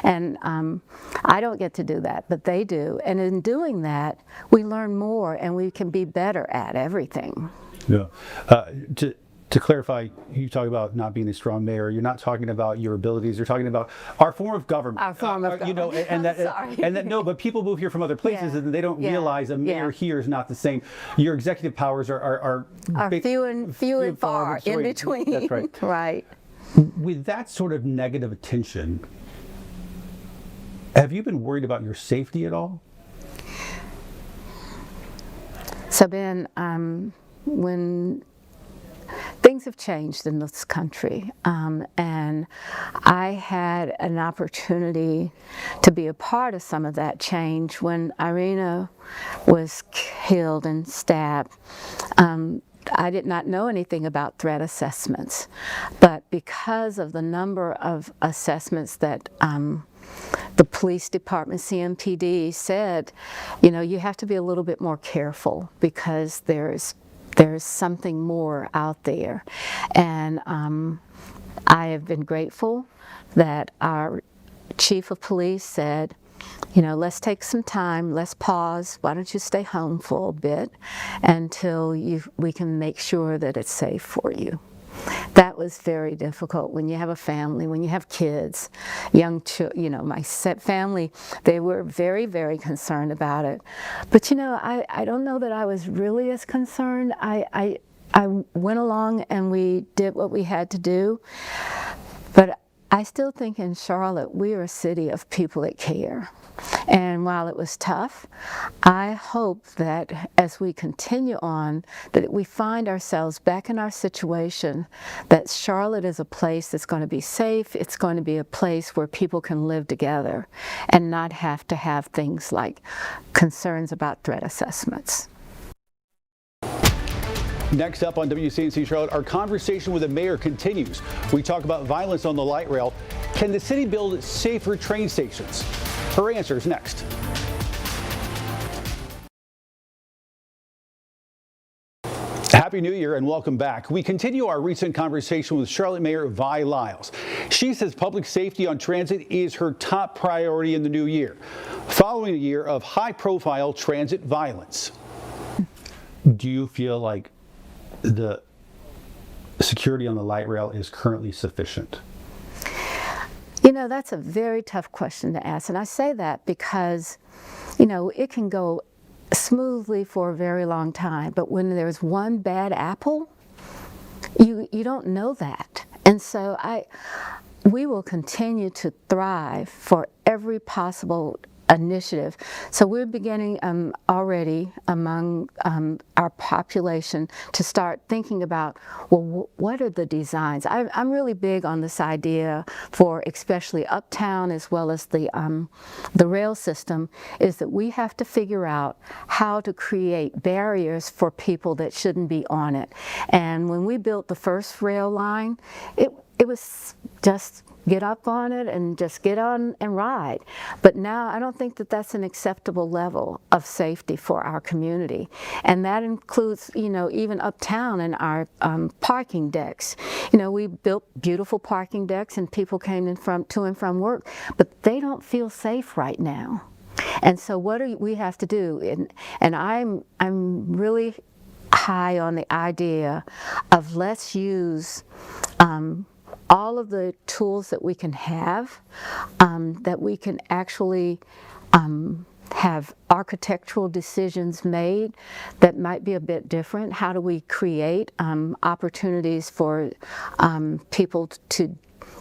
And I don't get to do that, but they do. And in doing that, we learn more and we can be better at everything. Yeah. To clarify, you talk about not being a strong mayor. You're not talking about your abilities. You're talking about our form of government. Our form of government. You know, and that no, but people move here from other places, and they don't realize a mayor here is not the same. Your executive powers are few and far in between. That's right. Right. With that sort of negative attention, have you been worried about your safety at all? So Ben, when things have changed in this country, and I had an opportunity to be a part of some of that change when Irina was killed and stabbed. I did not know anything about threat assessments, but because of the number of assessments that the police department, CMPD, said, you know, you have to be a little bit more careful because there's something more out there. And I have been grateful that our chief of police said, you know, let's take some time, let's pause, why don't you stay home for a bit until we can make sure that it's safe for you. That was very difficult when you have a family, when you have kids, young children. You know, my family, they were very, very concerned about it. But you know, I don't know that I was really as concerned. I went along and we did what we had to do. But I still think in Charlotte, we are a city of people that care. And while it was tough, I hope that as we continue on, that we find ourselves back in our situation, that Charlotte is a place that's going to be safe. It's going to be a place where people can live together and not have to have things like concerns about threat assessments. Next up on WCNC Charlotte, our conversation with the mayor continues. We talk about violence on the light rail. Can the city build safer train stations? Her answer is next. Happy New Year and welcome back. We continue our recent conversation with Charlotte Mayor Vi Lyles. She says public safety on transit is her top priority in the new year, following a year of high-profile transit violence. Do you feel like the security on the light rail is currently sufficient? You know, that's a very tough question to ask, and I say that because, you know, it can go smoothly for a very long time, but when there's one bad apple, you don't know that. And so we will continue to thrive for every possible initiative. So we're beginning already among our population to start thinking about, well, what are the designs? I'm really big on this idea for especially uptown as well as the rail system, is that we have to figure out how to create barriers for people that shouldn't be on it. And when we built the first rail line, it was just get up on it and just get on and ride. But now I don't think that that's an acceptable level of safety for our community. And that includes, you know, even uptown in our parking decks. You know, we built beautiful parking decks and people came in to and from work, but they don't feel safe right now. And so what do we have to do? And I'm really high on the idea of let's use all of the tools that we can have, that we can actually have architectural decisions made that might be a bit different. How do we create opportunities for people to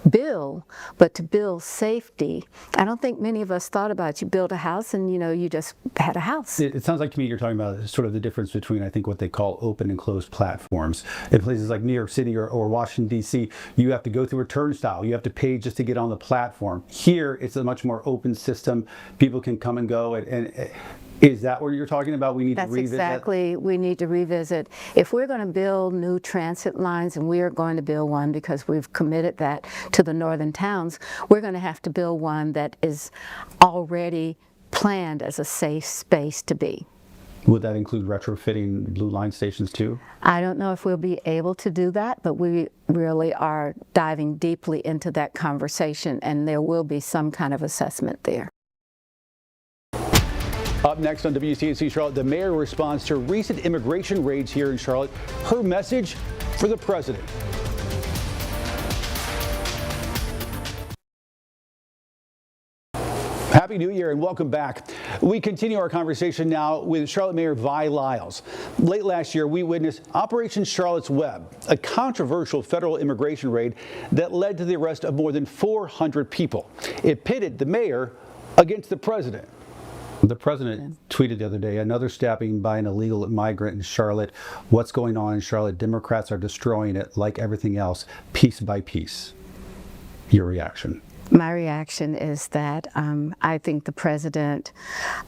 build, but to build safety? I don't think many of us thought about, you build a house and, you know, you just had a house. It sounds like to me you're talking about sort of the difference between, I think, what they call open and closed platforms. In places like New York City or Washington, D.C., you have to go through a turnstile. You have to pay just to get on the platform. Here, it's a much more open system. People can come and go. And is that what you're talking about? We need to revisit. That's exactly, we need to revisit. If we're going to build new transit lines, and we are going to build one because we've committed that to the northern towns, we're going to have to build one that is already planned as a safe space to be. Would that include retrofitting blue line stations too? I don't know if we'll be able to do that, but we really are diving deeply into that conversation, and there will be some kind of assessment there. Up next on WCNC Charlotte, the mayor responds to recent immigration raids here in Charlotte. Her message for the president. Happy New Year and welcome back. We continue our conversation now with Charlotte Mayor Vi Lyles. Late last year, we witnessed Operation Charlotte's Web, a controversial federal immigration raid that led to the arrest of more than 400 people. It pitted the mayor against the president. The president tweeted the other day, another stabbing by an illegal migrant in Charlotte. What's going on in Charlotte? Democrats are destroying it like everything else, piece by piece. Your reaction? My reaction is that I think the president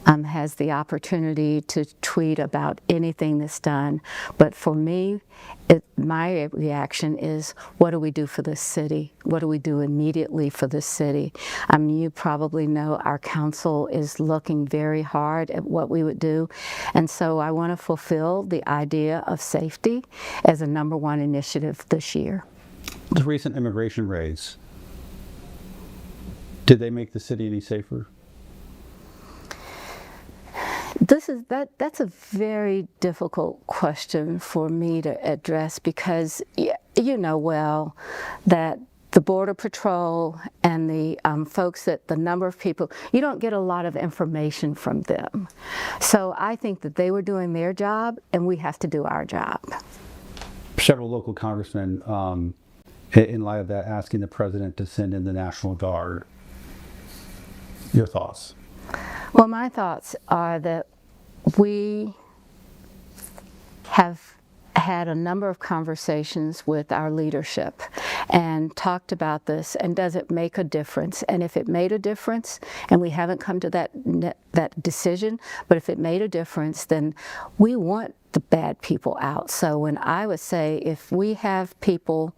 has the opportunity to tweet about anything that's done. But for me, my reaction is, what do we do for this city? What do we do immediately for this city? You probably know our council is looking very hard at what we would do. And so I want to fulfill the idea of safety as a #1 initiative this year. The recent immigration raids, did they make the city any safer? That's a very difficult question for me to address, because you know well that the Border Patrol and the folks that the number of people, you don't get a lot of information from them. So I think that they were doing their job and we have to do our job. Several local congressmen, in light of that, asking the president to send in the National Guard. Your thoughts? Well, my thoughts are that we have had a number of conversations with our leadership and talked about this, and does it make a difference? And if it made a difference, and we haven't come to that decision, but if it made a difference, then we want the bad people out. So when I would say, if we have people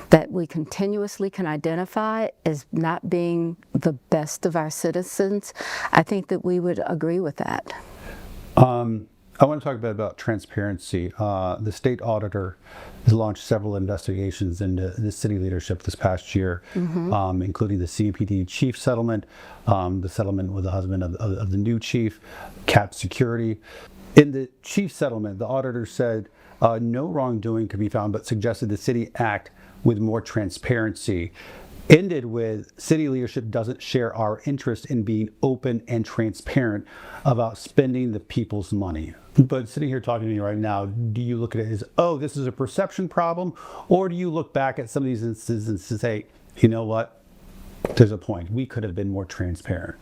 that we continuously can identify as not being the best of our citizens, I think that we would agree with that. I want to talk a bit about transparency. The state auditor has launched several investigations into the city leadership this past year, including the CPD chief settlement, the settlement with the husband of the new chief, CAP security. In the chief settlement, the auditor said no wrongdoing could be found, but suggested the city act with more transparency. Ended with, city leadership doesn't share our interest in being open and transparent about spending the people's money. But sitting here talking to me right now, do you look at it as, oh, this is a perception problem? Or do you look back at some of these instances and say, you know what, there's a point, we could have been more transparent?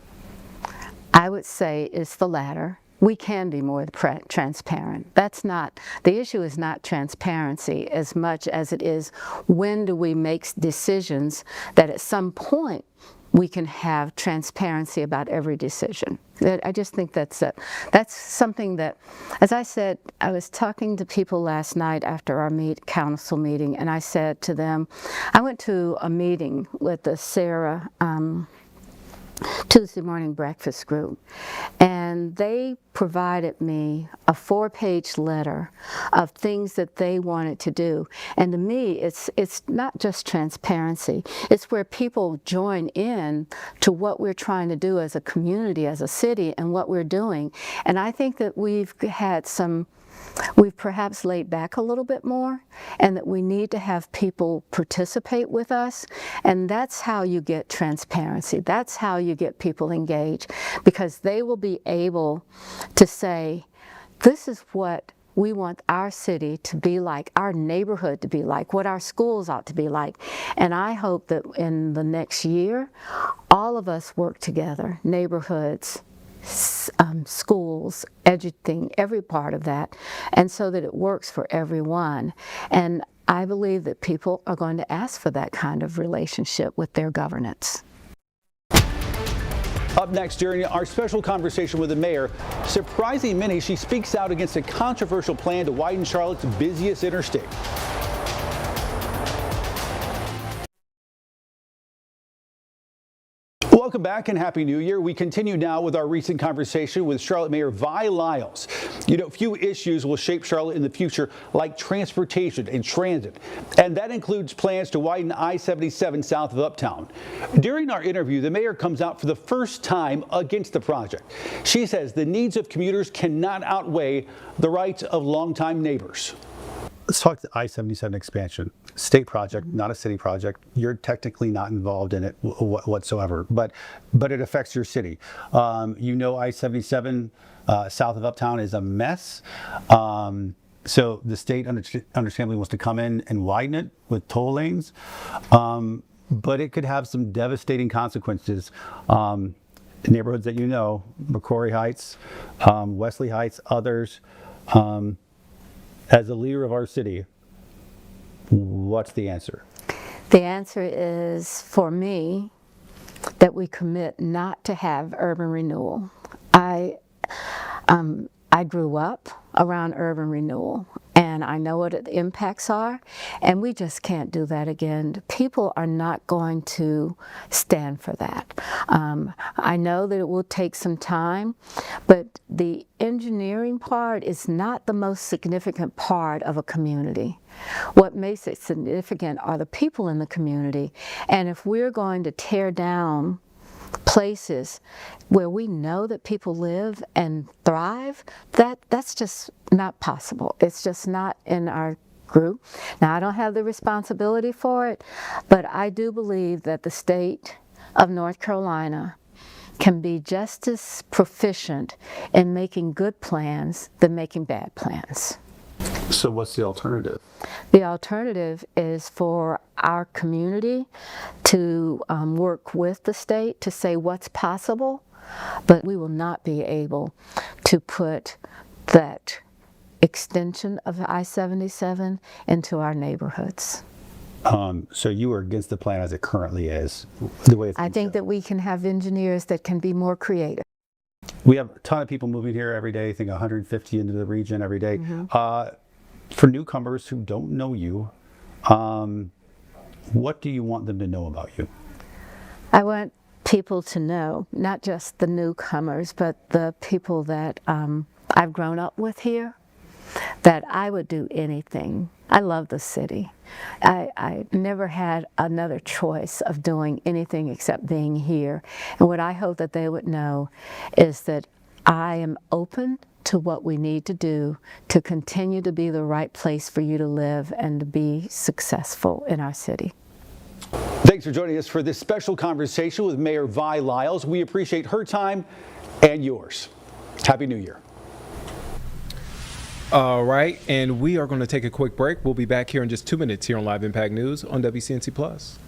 I would say it's the latter. We can be more transparent. That's not, the issue is not transparency as much as it is, when do we make decisions that at some point we can have transparency about every decision. I just think that's something that, as I said, I was talking to people last night after our council meeting, and I said to them, I went to a meeting with the Sarah Tuesday morning breakfast group, and they provided me a 4-page letter of things that they wanted to do. And to me, it's not just transparency, it's where people join in to what we're trying to do as a community, as a city, and what we're doing. And I think that we've perhaps laid back a little bit more, and that we need to have people participate with us, and that's how you get transparency. That's how you get people engaged, because they will be able to say, this is what we want our city to be like, our neighborhood to be like, what our schools ought to be like. And I hope that in the next year, all of us work together, neighborhoods, schools, everything, every part of that, and so that it works for everyone. And I believe that people are going to ask for that kind of relationship with their governance. Up next, during our special conversation with the mayor, surprising many, she speaks out against a controversial plan to widen Charlotte's busiest interstate. Welcome back and Happy New Year. We continue now with our recent conversation with Charlotte Mayor Vi Lyles. You know, few issues will shape Charlotte in the future like transportation and transit, and that includes plans to widen I-77 south of Uptown. During our interview, the mayor comes out for the first time against the project. She says the needs of commuters cannot outweigh the rights of longtime neighbors. Let's talk the I-77 expansion. State project, not a city project. You're technically not involved in it whatsoever, but it affects your city. You know, I-77 south of Uptown is a mess. So the state understandably wants to come in and widen it with toll lanes, but it could have some devastating consequences. Neighborhoods that you know, McCrory Heights, Wesley Heights, others. As a leader of our city, what's the answer? The answer is, for me, that we commit not to have urban renewal. I grew up around urban renewal, and I know what the impacts are, and we just can't do that again. People are not going to stand for that. I know that it will take some time, but the engineering part is not the most significant part of a community. What makes it significant are the people in the community, and if we're going to tear down places where we know that people live and thrive, that's just not possible. It's just not in our group. Now, I don't have the responsibility for it, but I do believe that the state of North Carolina can be just as proficient in making good plans than making bad plans. So what's the alternative? The alternative is for our community to work with the state to say what's possible, but we will not be able to put that extension of I-77 into our neighborhoods. So you are against the plan as it currently is, the way it's I think that we can have engineers that can be more creative. We have a ton of people moving here every day, I think 150 into the region every day. For newcomers who don't know you, what do you want them to know about you? I want people to know, not just the newcomers, but the people that I've grown up with here, that I would do anything. I love the city. I never had another choice of doing anything except being here. And what I hope that they would know is that I am open to what we need to do to continue to be the right place for you to live and to be successful in our city. Thanks for joining us for this special conversation with Mayor Vi Lyles. We appreciate her time and yours. Happy New Year. All right, and we are going to take a quick break. We'll be back here in just 2 minutes here on Live Impact News on WCNC Plus.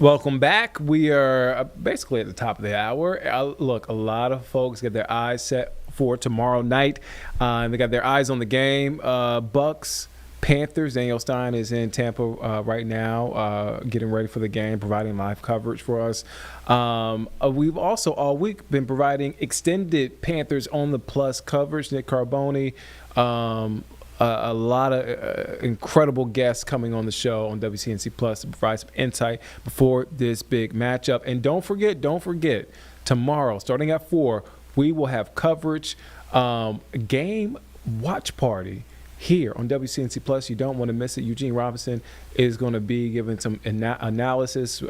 Welcome back. We are basically at the top of the hour. Look, a lot of folks get their eyes set for tomorrow night. They got their eyes on the game. Bucks, Panthers. Daniel Stein is in Tampa right now, getting ready for the game, providing live coverage for us. We've also all week been providing extended Panthers on the Plus coverage. Nick Carboni, a lot of incredible guests coming on the show on WCNC Plus to provide some insight before this big matchup. And don't forget, tomorrow, starting at 4, we will have coverage, game watch party here on WCNC Plus. You don't want to miss it. Eugene Robinson is going to be giving some analysis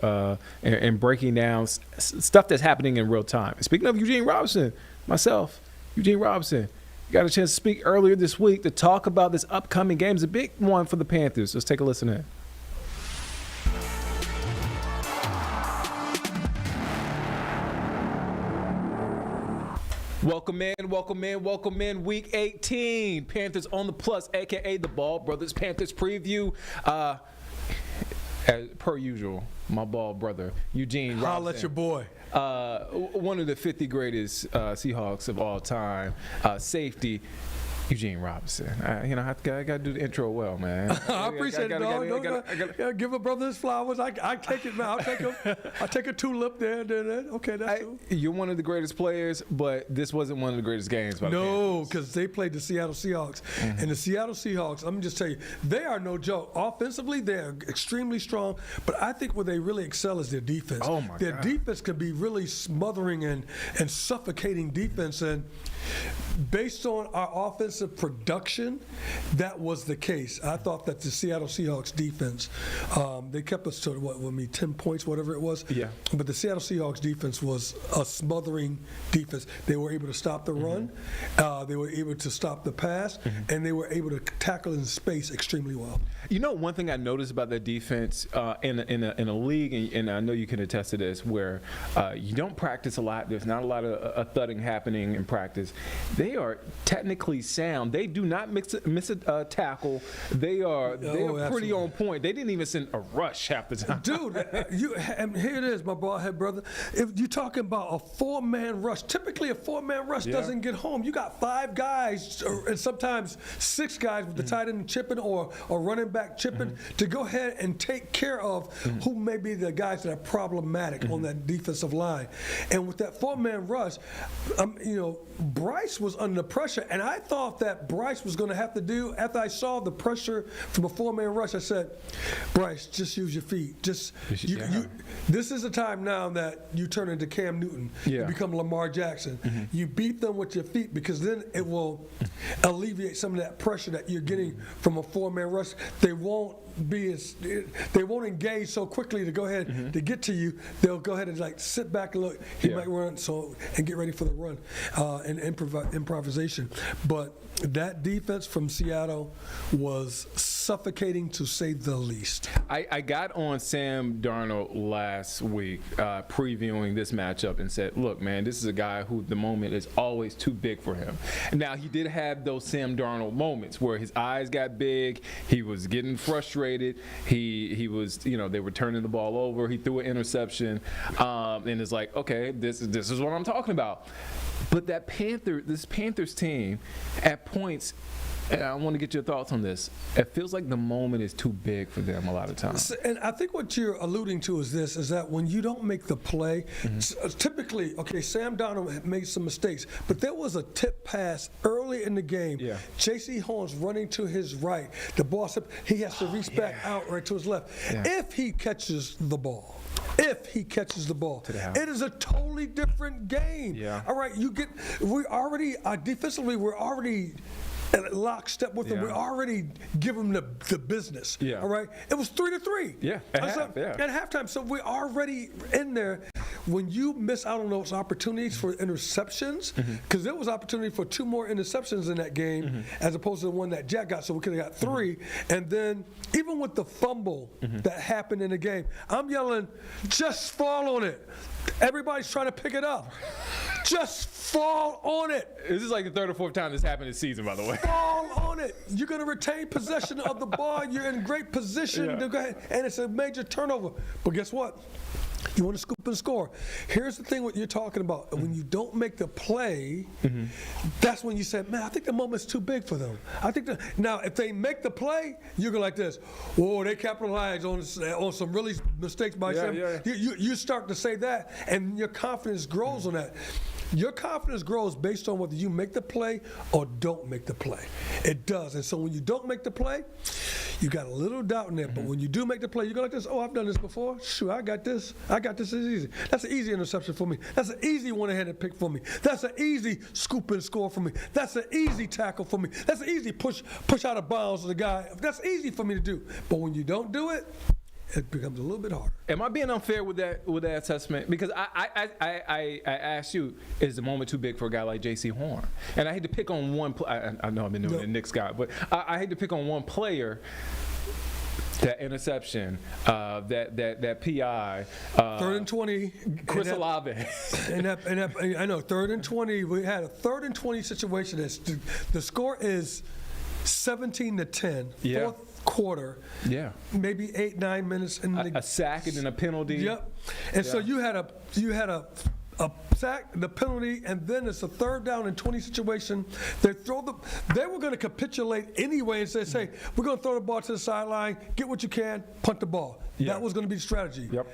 and breaking down stuff that's happening in real time. And speaking of Eugene Robinson, myself, Eugene Robinson, got a chance to speak earlier this week to talk about this upcoming game. It's a big one for the Panthers. Let's take a listen in. Welcome in. Week 18. Panthers on the Plus, a.k.a. the Ball Brothers Panthers preview. As per usual, my ball brother, Eugene Robinson. Holla at your boy. One of the 50 greatest Seahawks of all time, safety, Eugene Robinson. I got to do the intro well, man. I appreciate it, dog. Gotta give a brother his flowers. I take it, man. I'll take a tulip there. Okay, that's cool. You're one of the greatest players, but this wasn't one of the greatest games. No, because they played the Seattle Seahawks. Mm-hmm. And the Seattle Seahawks, let me just tell you, they are no joke. Offensively, they're extremely strong, but I think where they really excel is their defense. Oh, my God. Their defense can be really smothering and suffocating defense. And based on our offensive production, that was the case. I thought that the Seattle Seahawks defense, they kept us to 10 points, whatever it was. Yeah. But the Seattle Seahawks defense was a smothering defense. They were able to stop the run, they were able to stop the pass, and they were able to tackle in space extremely well. You know, one thing I noticed about their defense in a league, and I know you can attest to this, where you don't practice a lot. There's not a lot of thudding happening in practice. They are technically sound. They do not miss a tackle. They are pretty on point. They didn't even send a rush half the time. Dude, and here it is, my bald head brother. If you're talking about a 4-man rush, typically a 4-man rush doesn't get home. You got 5 guys, and sometimes 6 guys with the tight end chipping or running back chipping to go ahead and take care of who may be the guys that are problematic on that defensive line. And with that 4-man rush, Bryce was under pressure, and I thought that Bryce was going to have to do, after I saw the pressure from a 4-man rush, I said, Bryce, just use your feet. This is a time now that you turn into Cam Newton. You become Lamar Jackson. You beat them with your feet, because then it will alleviate some of that pressure that you're getting from a 4-man rush. They won't engage so quickly to go ahead to get to you. They'll go ahead and sit back and look. He might run and get ready for the run and improvisation. But that defense from Seattle was suffocating, to say the least. I got on Sam Darnold last week previewing this matchup and said, look, man, this is a guy who the moment is always too big for him. Now, he did have those Sam Darnold moments where his eyes got big. He was getting frustrated. He was, they were turning the ball over. He threw an interception. And it's like, okay, this is what I'm talking about. But this Panthers team, at points, and I want to get your thoughts on this, it feels like the moment is too big for them a lot of times. And I think what you're alluding to is that when you don't make the play, typically, Sam Darnold made some mistakes, but there was a tip pass early in the game. J.C. Horn's running to his right. The ball, he has to reach back out right to his left. If he catches the ball. It is a totally different game. All right, defensively, we're already at lockstep with them. We already give them the business. All right, it was 3-3. At halftime. So we're already in there. when you miss out on those opportunities for interceptions, because there was opportunity for 2 more interceptions in that game as opposed to the one that Jack got, so we could have got 3. And then even with the fumble that happened in the game, I'm yelling, just fall on it. Everybody's trying to pick it up. Just fall on it. This is like the 3rd or 4th time this happened this season, by the way. Fall on it. You're going to retain possession of the ball. You're in great position to go ahead, and it's a major turnover. But guess what? You want to scoop and score. Here's the thing what you're talking about. When you don't make the play, that's when you say, man, I think the moment's too big for them. I think now, if they make the play, you go like this. Whoa, they capitalize on some really mistakes by them. You start to say that, and your confidence grows on that. Your confidence grows based on whether you make the play or don't make the play. It does. And so when you don't make the play, you got a little doubt in there. But when you do make the play, you go like this, oh, I've done this before. Shoot, I got this. I got this. It's easy. That's an easy interception for me. That's an easy one-handed pick for me. That's an easy scoop and score for me. That's an easy tackle for me. That's an easy push out of bounds to the guy. That's easy for me to do. But when you don't do it, it becomes a little bit harder. Am I being unfair with that assessment? Because I asked you, is the moment too big for a guy like J.C. Horn? And I hate to pick on one. I know I've been doing the Knicks guy, but I hate to pick on one player. That interception, that PI, 3rd and 20. Chris Olave. And I know 3rd and 20. We had a 3rd and 20 situation. The score is 17-10. Yeah. Fourth quarter. Yeah. Maybe 8-9 minutes in a sack and then a penalty. Yep. And so you had a sack, the penalty, and then it's a 3rd down and 20 situation. They were going to capitulate anyway and say, hey, we're going to throw the ball to the sideline, get what you can, punt the ball. Yeah. That was going to be the strategy. Yep.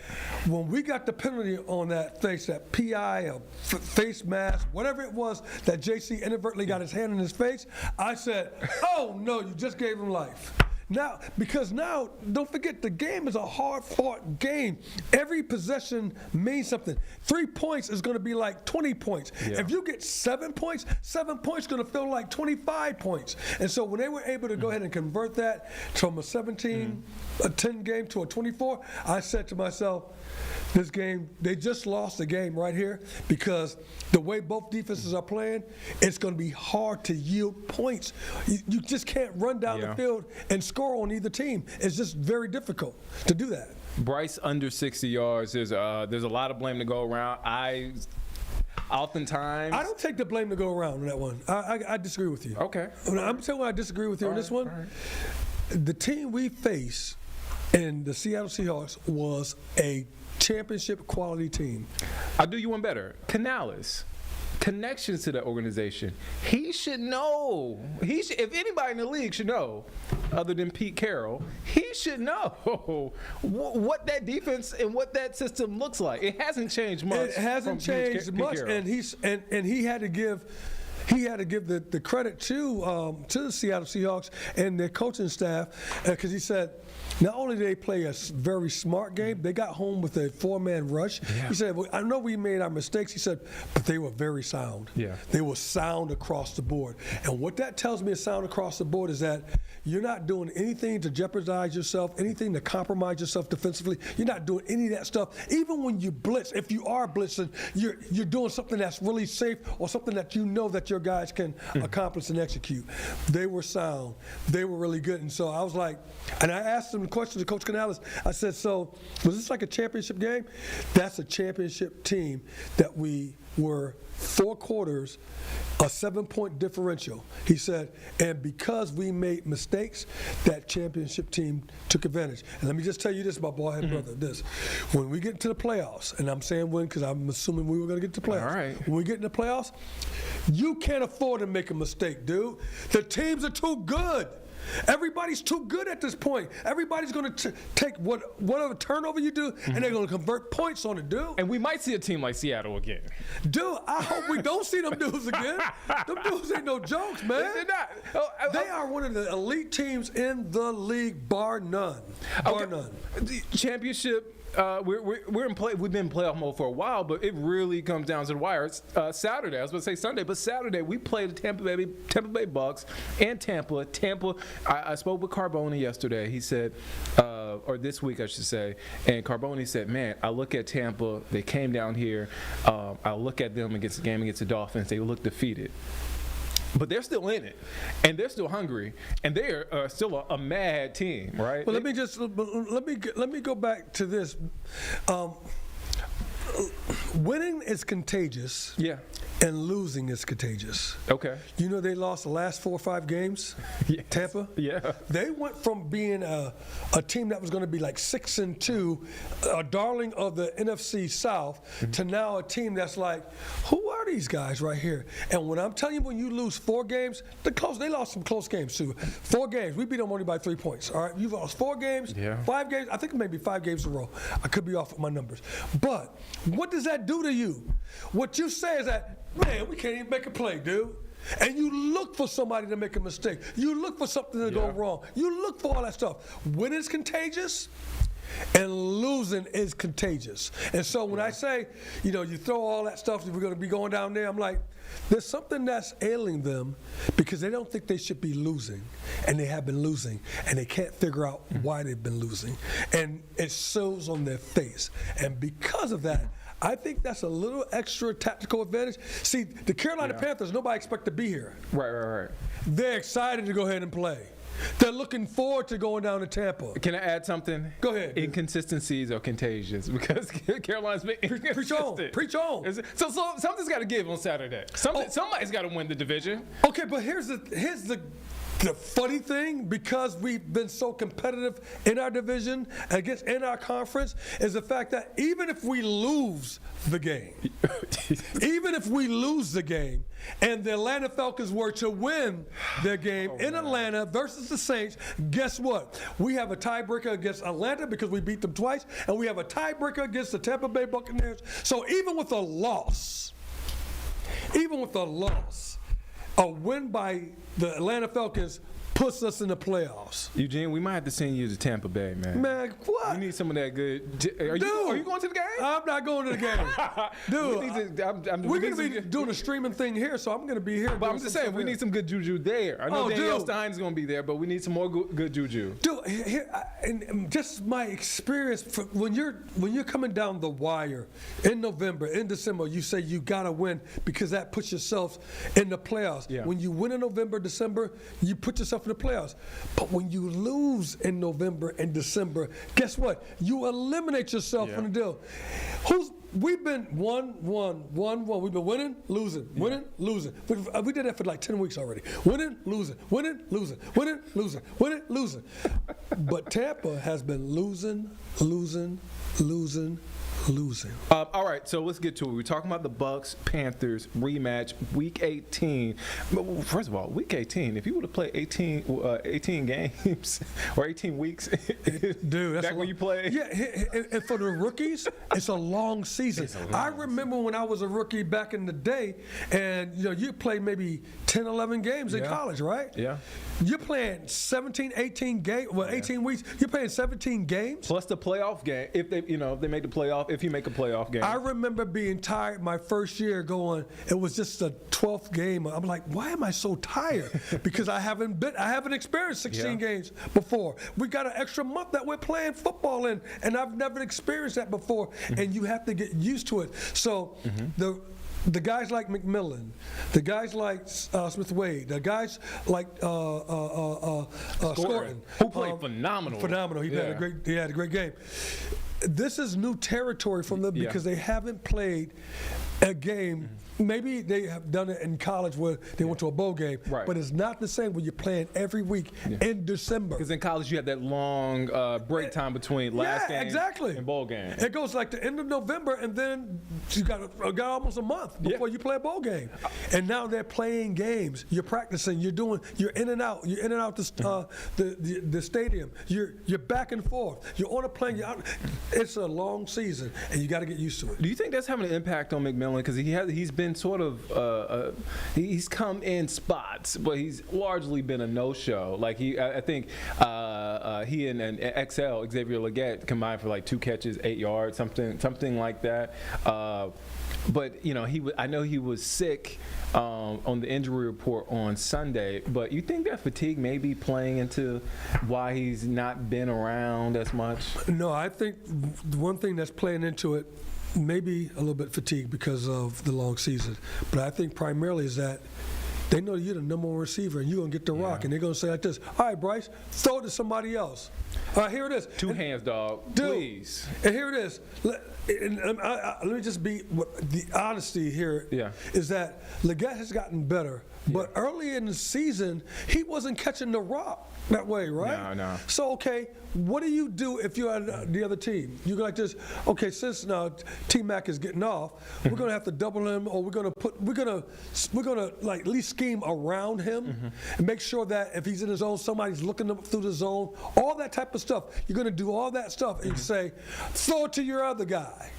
When we got the penalty on that face, that PI, a face mask, whatever it was that JC inadvertently got his hand in his face, I said, oh no, you just gave him life. Now, because now, don't forget, the game is a hard-fought game. Every possession means something. 3 points is going to be like 20 points. Yeah. If you get 7 points, 7 points is going to feel like 25 points. And so when they were able to go ahead and convert that from a 17, a 10 game to a 24, I said to myself, this game, they just lost the game right here because the way both defenses are playing, it's going to be hard to yield points. You just can't run down the field and score on either team. It's just very difficult to do that. Bryce under 60 yards. There's a lot of blame to go around. Oftentimes, I don't take the blame to go around on that one. I disagree with you. Okay. I'm telling you, I disagree with you on this one. Right. The team we face in the Seattle Seahawks was a championship quality team. I'll do you one better. Canales, connections to that organization. He should know. If anybody in the league should know, other than Pete Carroll, he should know what that defense and what that system looks like. It hasn't changed much. It hasn't changed much, and he had to give. He had to give the credit to the Seattle Seahawks and their coaching staff because he said, not only did they play a very smart game, they got home with a 4-man rush. Yeah. He said, well, I know we made our mistakes. He said, but they were very sound. Yeah. They were sound across the board. And what that tells me is sound across the board is that you're not doing anything to jeopardize yourself, anything to compromise yourself defensively. You're not doing any of that stuff. Even when you blitz, if you are blitzing, you're doing something that's really safe or something that you know that your guys can accomplish and execute. They were sound. They were really good. And so I was like, and I asked him the question to Coach Canales. I said, so was this like a championship game? That's a championship team that we were 4 quarters, a 7-point differential. He said, and because we made mistakes, that championship team took advantage. And let me just tell you this, my boy and brother, this. When we get into the playoffs, and I'm saying when because I'm assuming we were going to get to the playoffs. All right. When we get in the playoffs, you can't afford to make a mistake, dude. The teams are too good. Everybody's too good at this point. Everybody's going to take whatever turnover you do, and they're going to convert points on it, dude. And we might see a team like Seattle again. Dude, I hope we don't see them dudes again. Them dudes ain't no jokes, man. They're not. They are one of the elite teams in the league, bar none. Bar none. The championship. We're in play. We've been in playoff mode for a while, but it really comes down to the wire. It's Saturday. I was going to say Sunday, but Saturday we played the Tampa Bay Bucks and Tampa. I spoke with Carboni yesterday. He said or this week I should say, and Carboni said, man, I look at Tampa, they came down here, I look at them against the game against the Dolphins, they look defeated. But they're still in it, and they're still hungry, and they're still a mad team, right? Well, let me go back to this. Winning is contagious. Yeah. And losing is contagious. Okay. You know they lost the last 4 or 5 games? Yes. Tampa? Yeah. They went from being a team that was going to be like 6-2, a darling of the NFC South, to now a team that's like, who are these guys right here? And when I'm telling you, when you lose 4 games, they lost some close games too. 4 games. We beat them only by 3 points. All right. You've lost 4 games, 5 games. I think maybe 5 games in a row. I could be off with my numbers. But what does that do to you? What you say is that, man, we can't even make a play, dude. And you look for somebody to make a mistake. You look for something to go wrong. You look for all that stuff. Winning is contagious, and losing is contagious. And so when I say, you throw all that stuff, we're going to be going down there, I'm like, there's something that's ailing them because they don't think they should be losing, and they have been losing, and they can't figure out why they've been losing. And it shows on their face. And because of that, I think that's a little extra tactical advantage. See, the Carolina Panthers, nobody expect to be here. Right. They're excited to go ahead and play. They're looking forward to going down to Tampa. Can I add something? Go ahead. Inconsistencies are contagious because Carolina's been inconsistent. Preach on. So something's got to give on Saturday. Somebody's got to win the division. Okay, but here's the funny thing, because we've been so competitive in our division, in our conference, is the fact that even if we lose the game, and the Atlanta Falcons were to win their game in Atlanta versus the Saints, guess what? We have a tiebreaker against Atlanta because we beat them twice, and we have a tiebreaker against the Tampa Bay Buccaneers. So even with a loss, a win by the Atlanta Falcons puts us in the playoffs. Eugene, we might have to send you to Tampa Bay, man. Man, what? We need some of that good. Are you going to the game? I'm not going to the game. Dude, we're going to be doing a streaming thing here, so I'm going to be here. But I'm just saying, we need some good juju there. I know Danielle Stein's going to be there, but we need some more good juju. Dude, and just my experience, when you're coming down the wire in November, in December, you say you got to win because that puts yourself in the playoffs. Yeah. When you win in November, December, you put yourself in the playoffs. But when you lose in November and December, guess what? You eliminate yourself from the deal. We've been one. We've been winning, losing, winning, losing. We did that for like 10 weeks already. Winning, losing, winning, losing, winning, losing, winning, losing. But Tampa has been losing. All right, so let's get to it. We're talking about the Bucks-Panthers rematch, Week 18. First of all, Week 18, if you would have played 18 games or 18 weeks, dude, that's when you play. Yeah, and for the rookies, it's a long season. I remember when I was a rookie back in the day, and you played maybe 10, 11 games in college, right? Yeah. You're playing 17, 18 games. Well, 18 weeks. You're playing 17 games plus the playoff game. If they make the playoff. If you make a playoff game. I remember being tired my first year going, it was just the 12th game. I'm like, why am I so tired? Because I haven't experienced 16 games before. We got an extra month that we're playing football in, and I've never experienced that before. And you have to get used to it. So the guys like McMillan, the guys like Smith-Wade, the guys like Scorton, who played phenomenal. He had a great game. This is new territory from them because they haven't played a game. Maybe they have done it in college where they went to a bowl game, but it's not the same when you're playing every week in December. Because in college you have that long break time between last game and bowl game. It goes like the end of November, and then you got almost a month before you play a bowl game. And now they're playing games. You're practicing. You're in and out. You're in and out the stadium. You're back and forth. You're on a plane. It's a long season, and you got to get used to it. Do you think that's having an impact on McMillan? Because he's been sort of he's come in spots, but he's largely been a no-show. Like I think he and Xavier Legette combined for like 2 catches, 8 yards, something like that. but I know he was sick on the injury report on Sunday. But you think that fatigue may be playing into why he's not been around as much? No, I think one thing that's playing into it, maybe a little bit fatigue because of the long season, but I think primarily is that they know you're the number one receiver and you're going to get the rock, and they're going to say like this, all right, Bryce, throw it to somebody else. All right, here it is. Two hands, dog. Please. And here it is. Let me just be, the honesty here is that Leggett has gotten better, but early in the season, he wasn't catching the rock that way, right? No. So, okay, what do you do if you're on the other team? You go like this, okay, since now T-Mac is getting off, we're going to have to double him, or we're going to like at least scheme around him and make sure that if he's in his zone, somebody's looking up through the zone, all that type of stuff. You're going to do all that stuff and you say, throw it to your other guy.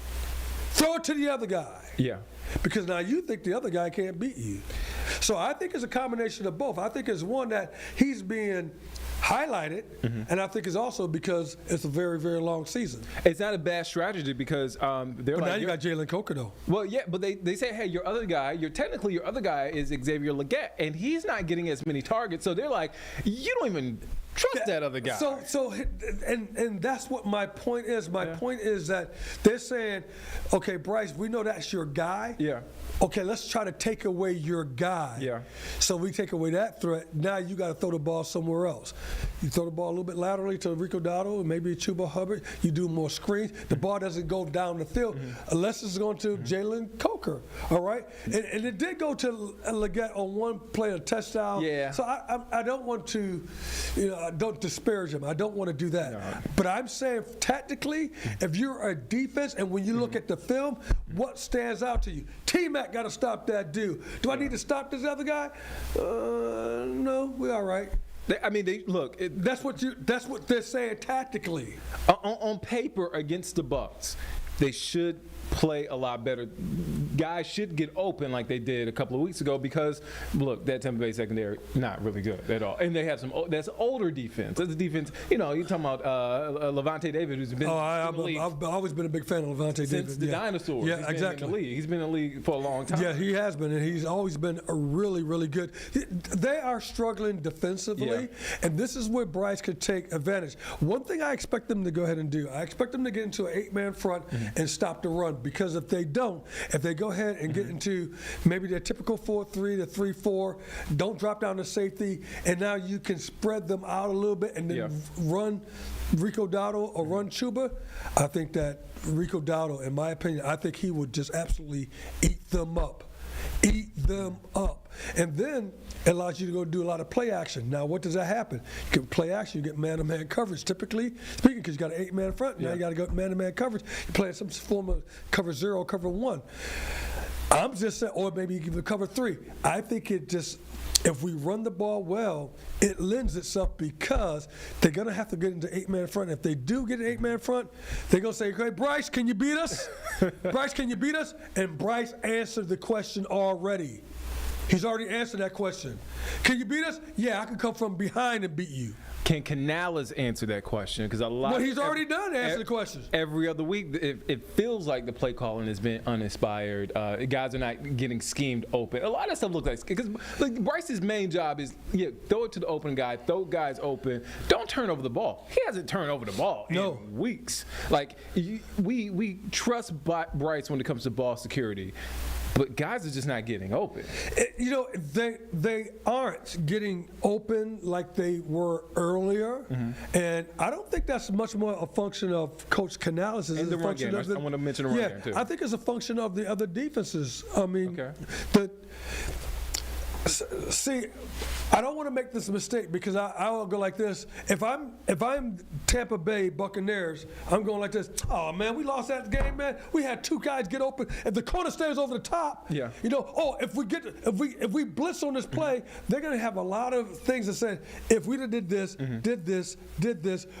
Throw it to the other guy. Yeah. Because now you think the other guy can't beat you. So I think it's a combination of both. I think it's one that he's being highlighted, and I think it's also because it's a very, very long season. It's not a bad strategy because they're but like, now you got Jalen Coker though. Well, yeah, but they say, hey, your other guy is Xavier Leggett, and he's not getting as many targets. So they're like, you don't even trust that other guy. So and that's what my point is. My point is that they're saying, okay, Bryce, we know that's your guy. Yeah. Okay, let's try to take away your guy. Yeah. So we take away that threat. Now you got to throw the ball somewhere else. You throw the ball a little bit laterally to Rico Dowdle, maybe Chuba Hubbard. You do more screens. The ball doesn't go down the field unless it's going to Jalen Coker. All right? And it did go to Leggett on one play, a touchdown. Yeah. So I don't want to, don't disparage him. I don't want to do that. No. But I'm saying tactically, if you're a defense and when you look at the film, what stands out to you? T-Mac got to stop that dude. Do I need to stop this other guy? No, we're all right. Look. That's what they're saying tactically. On paper against the Bucs, they should play a lot better. Guys should get open like they did a couple of weeks ago because, look, that Tampa Bay secondary, not really good at all. And they have that's older defense. That's a defense, you're talking about Levante David, who's been in the league. I've always been a big fan of Levante David. Since the dinosaurs. Yeah, exactly. He's been in the league for a long time. Yeah, he has been, and he's always been a really, really good. They are struggling defensively, and this is where Bryce could take advantage. One thing I expect them to go ahead and do, I expect them to get into an 8-man front and stop the run. Because if they don't, if they go ahead and get into maybe their typical 4-3 to 3-4, don't drop down to safety, and now you can spread them out a little bit and then run Rico Dowdle or run Chuba, I think that Rico Dowdle, in my opinion, I think he would just absolutely eat them up. Eat them up. And then it allows you to go do a lot of play action. Now, what does that happen? You get play action, you get man-to-man coverage, typically speaking, because you got an 8-man front. Now you got to go man-to-man coverage. You're playing some form of cover 0, cover 1. I'm just saying, or maybe even cover 3. I think it just, if we run the ball well, it lends itself because they're going to have to get into 8-man front. If they do get an 8-man front, they're going to say, okay, Bryce, can you beat us? Bryce, can you beat us? And Bryce answered the question already. He's already answered that question. Can you beat us? Yeah, I can come from behind and beat you. Can Canales answer that question? Because Well, he's already done answer the question. Every other week, it feels like the play calling has been uninspired. Guys are not getting schemed open. A lot of stuff looks like, because Bryce's main job is throw it to the open guy, throw guys open. Don't turn over the ball. He hasn't turned over the ball in weeks. Like we trust Bryce when it comes to ball security. But guys are just not getting open. They aren't getting open like they were earlier, and I don't think that's much more a function of Coach Canales. And the run game. I want to mention the run game too. I think it's a function of the other defenses. I mean, see, I don't want to make this mistake because I'll go like this. If I'm Tampa Bay Buccaneers, I'm going like this. Oh man, we lost that game, man. We had 2 guys get open. If the corner stays over the top, if we blitz on this play, they're going to have a lot of things that say, if we did this, did this,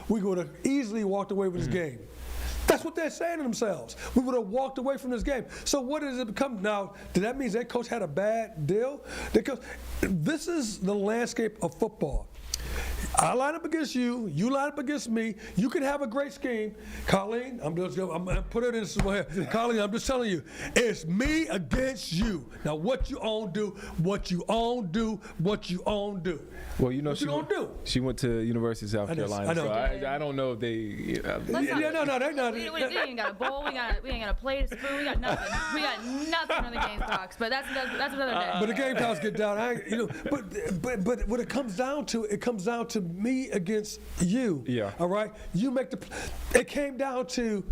we would have easily walked away with this game. That's what they're saying to themselves. We would have walked away from this game. So what does it become now? Did that mean that coach had a bad deal? Because this is the landscape of football. I line up against you. You line up against me. You can have a great scheme. Colleen, I'm going to put it in this way here. Colleen, I'm just telling you, it's me against you. Now, what you own do, what you own do, what you own do. Well, you know, what you gonna do? She went to University of South Carolina, I know. so I don't know if they. No, they're not. We ain't got a bowl. We ain't got a plate, a spoon. We got nothing. We got nothing on the Gamecocks. But that's another day. But the Gamecocks get down. But what it comes down to me against you. Yeah. All right. You make the. It came down to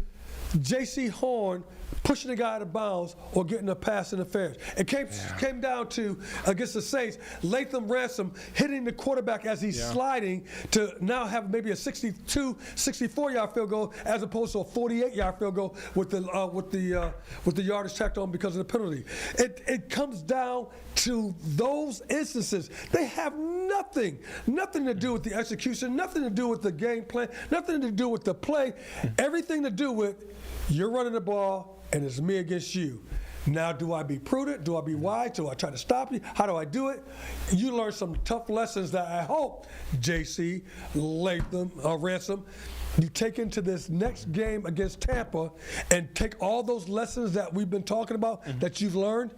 J.C. Horn pushing the guy out of bounds or getting a pass interference. It came down to, against the Saints, Latham Ransom hitting the quarterback as he's sliding to now have maybe a 62, 64-yard field goal as opposed to a 48-yard field goal with the yardage tacked on because of the penalty. It comes down to those instances. They have nothing to do with the execution, nothing to do with the game plan, nothing to do with the play, everything to do with you're running the ball, and it's me against you. Now, do I be prudent? Do I be wise? Do I try to stop you? How do I do it? You learn some tough lessons that I hope, JC, Latham, Ransom, you take into this next game against Tampa and take all those lessons that we've been talking about that you've learned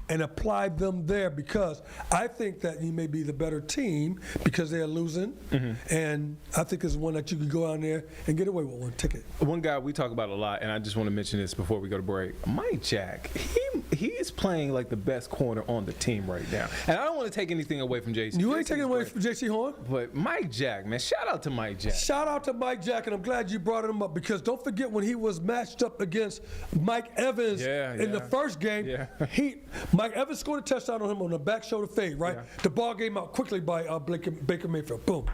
and apply them there, because I think that you may be the better team because they're losing, and I think it's one that you could go out there and get away with one ticket. One guy we talk about a lot, and I just want to mention this before we go to break. Mike Jack, he is playing like the best corner on the team right now, and I don't want to take anything away from JC. You ain't taking away from JC Horn, but Mike Jack, man, shout out to Mike Jack. Shout out to Mike Jack, and I'm glad you brought him up because don't forget when he was matched up against Mike Evans in the first game, Mike Evans scored a touchdown on him on the back shoulder fade, right? The ball came out quickly by Baker Mayfield. Boom.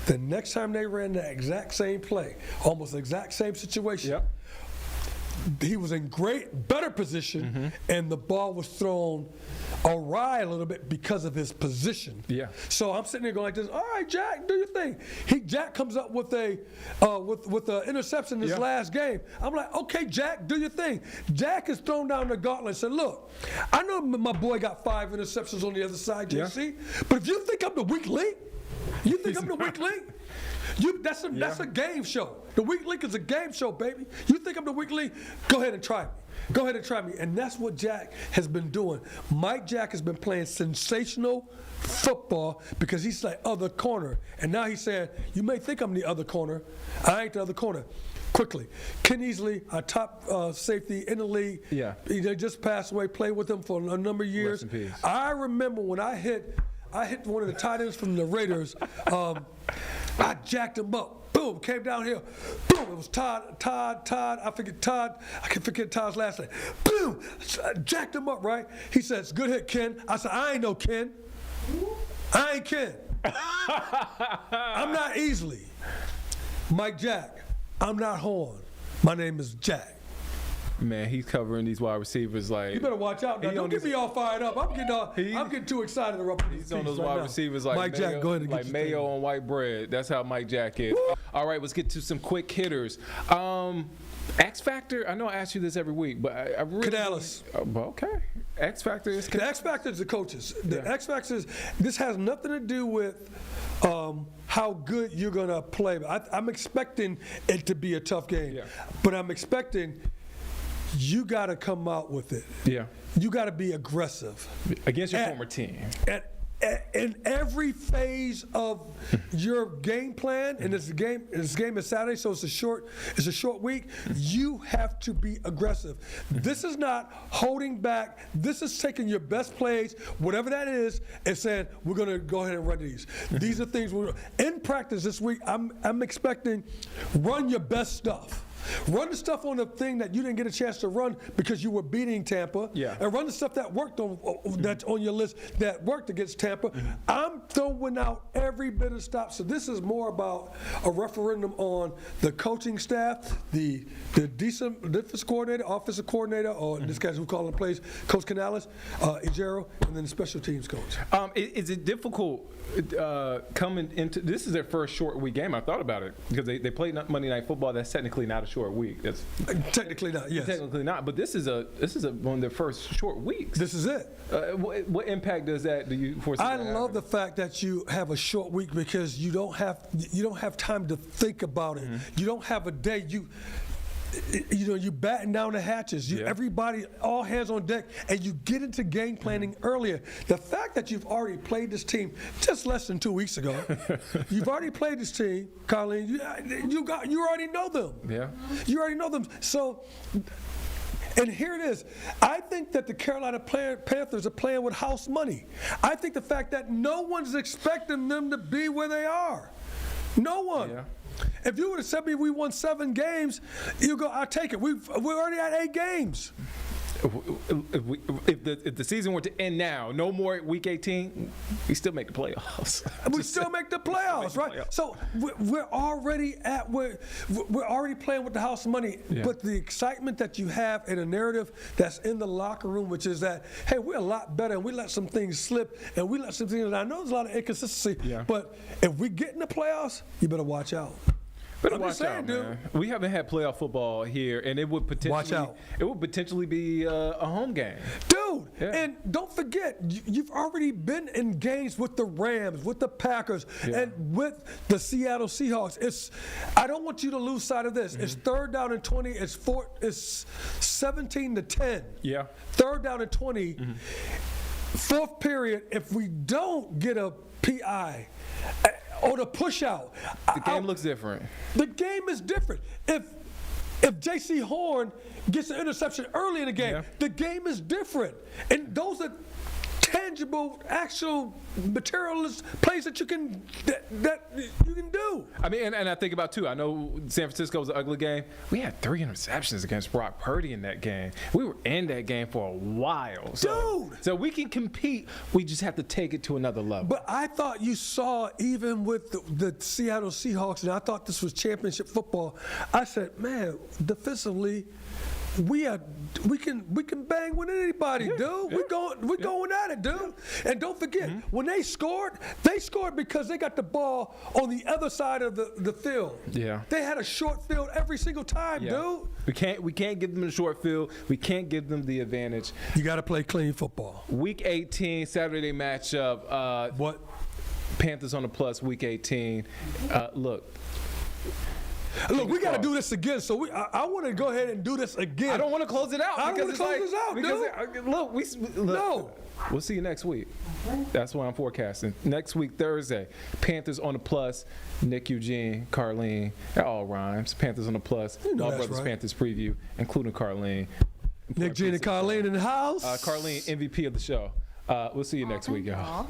The next time they ran the exact same play, almost the exact same situation, he was in better position, and the ball was thrown awry a little bit because of his position. Yeah. So I'm sitting there going like this. All right, Jack, do your thing. Jack comes up with a with an interception in his last game. I'm like, okay, Jack, do your thing. Jack has thrown down the gauntlet and said, look, I know my boy got 5 interceptions on the other side, JC, but if you think I'm the weak link, that's a game show. The weak link is a game show, baby. You think I'm the weak link? Go ahead and try me. Go ahead and try me. And that's what Jack has been doing. Mike Jack has been playing sensational football because he's like other corner. And now he's saying, you may think I'm the other corner. I ain't the other corner. Quickly, Ken Easley, our top safety in the league. Yeah. He just passed away, played with him for a number of years. Rest in peace. I remember when I hit one of the tight ends from the Raiders. I jacked him up. Boom, came down here. Boom, it was Todd. I can forget Todd's last name. Boom, jacked him up, right? He says, good hit, Ken. I said, I ain't no Ken. I ain't Ken. I'm not Easley. Mike Jack, I'm not Horn. My name is Jack. Man, he's covering these wide receivers like. You better watch out now. Don't get me all fired up. I'm getting too excited to rub He's on those wide receivers like Mike Jack, go ahead and like mayo on white bread. That's how Mike Jack is. All right, let's get to some quick hitters. X Factor. I know I ask you this every week, but I really. Canales. Okay. X Factor is. The X Factor is the coaches. The X Factor is. This has nothing to do with how good you're gonna play. I'm expecting it to be a tough game, but I'm expecting. You got to come out with it. Yeah. You got to be aggressive against your former team. In every phase of your game plan, and this game is Saturday, so it's a short week. You have to be aggressive. This is not holding back. This is taking your best plays, whatever that is, and saying we're going to go ahead and run these. These are things in practice this week. I'm expecting run your best stuff. Run the stuff on the thing that you didn't get a chance to run because you were beating Tampa. Yeah. And run the stuff that worked that's on your list that worked against Tampa. I'm throwing out every bit of stops. So this is more about a referendum on the coaching staff, the defense coordinator, offensive coordinator, or this guy who calling the plays, Coach Canales, Ejero, and then the special teams coach. Is it difficult coming into this? Is their first short week game. I thought about it because they played Monday Night Football. That's technically not a short short week. That's technically not. Yes, technically not. But this is one of their first short weeks. This is it. What impact do you foresee? I love the fact that you have a short week because you don't have time to think about it. Mm-hmm. You don't have a day. You batten down the hatches. Everybody, all hands on deck, and you get into game planning earlier. The fact that you've already played this team just less than 2 weeks ago, you've already played this team, Colleen. You already know them. Yeah. You already know them. So. And here it is. I think that the Carolina Panthers are playing with house money. I think the fact that no one's expecting them to be where they are. No one. Yeah. If you would have said to me we won 7 games, you go, I'll take it. We're already at 8 games. If the season were to end now, no more week 18, we still make the playoffs. We still make the playoffs, right? So we're already we're already playing with the house money. Yeah. But the excitement that you have and a narrative that's in the locker room, which is that, hey, we're a lot better, and we let some things slip, and we let some things. I know there's a lot of inconsistency, but if we get in the playoffs, you better watch out. Better watch out, man. We haven't had playoff football here, and it would potentially be a home game, dude. Yeah. And don't forget, you've already been in games with the Rams, with the Packers, and with the Seattle Seahawks. I don't want you to lose sight of this. Mm-hmm. It's 3rd down and 20. It's 17-10. Yeah. 3rd down and 20. Mm-hmm. 4th period. If we don't get a PI. Or the push out. The game looks different. The game is different. If J.C. Horn gets an interception early in the game, the game is different. And those are tangible, actual materialist plays that you can do. I mean, and I think about too. I know San Francisco was an ugly game. We had 3 interceptions against Brock Purdy in that game. We were in that game for a while. So we can compete. We just have to take it to another level. But I thought you saw, even with the Seattle Seahawks, and I thought this was championship football. I said, man, defensively, we can bang with anybody, dude. We're going at it, dude. And don't forget, when they scored because they got the ball on the other side of the field. Yeah. They had a short field every single time, dude. We can't give them the short field. We can't give them the advantage. You got to play clean football. Week 18 Saturday matchup. What? Panthers on the plus. Week 18. Look, we got to do this again. So I want to go ahead and do this again. I don't want to close it out. I don't want to close this out, dude. Look, no. We'll see you next week. That's what I'm forecasting. Next week, Thursday, Panthers on the plus. Nick, Eugene, Carlene, that all rhymes. Panthers on the plus. All Brothers right. Panthers preview, including Carlene. Nick, Gene, and Carlene in the house. Carlene, MVP of the show. We'll see you next week, y'all.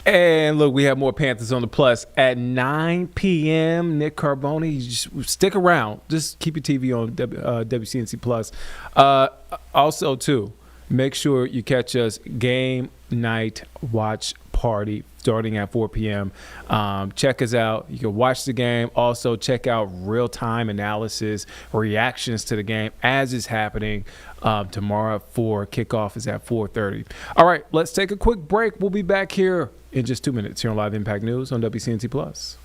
And look, we have more Panthers on the plus at 9 p.m. Nick Carboni, just stick around. Just keep your TV on WCNC Plus. Also, too, make sure you catch us game night watch party starting at 4 p.m. Check us out. You can watch the game. Also, check out real-time analysis, reactions to the game as it's happening. Tomorrow for kickoff is at 4:30. All right, let's take a quick break. We'll be back here in just 2 minutes here on Live Impact News on WCNC Plus.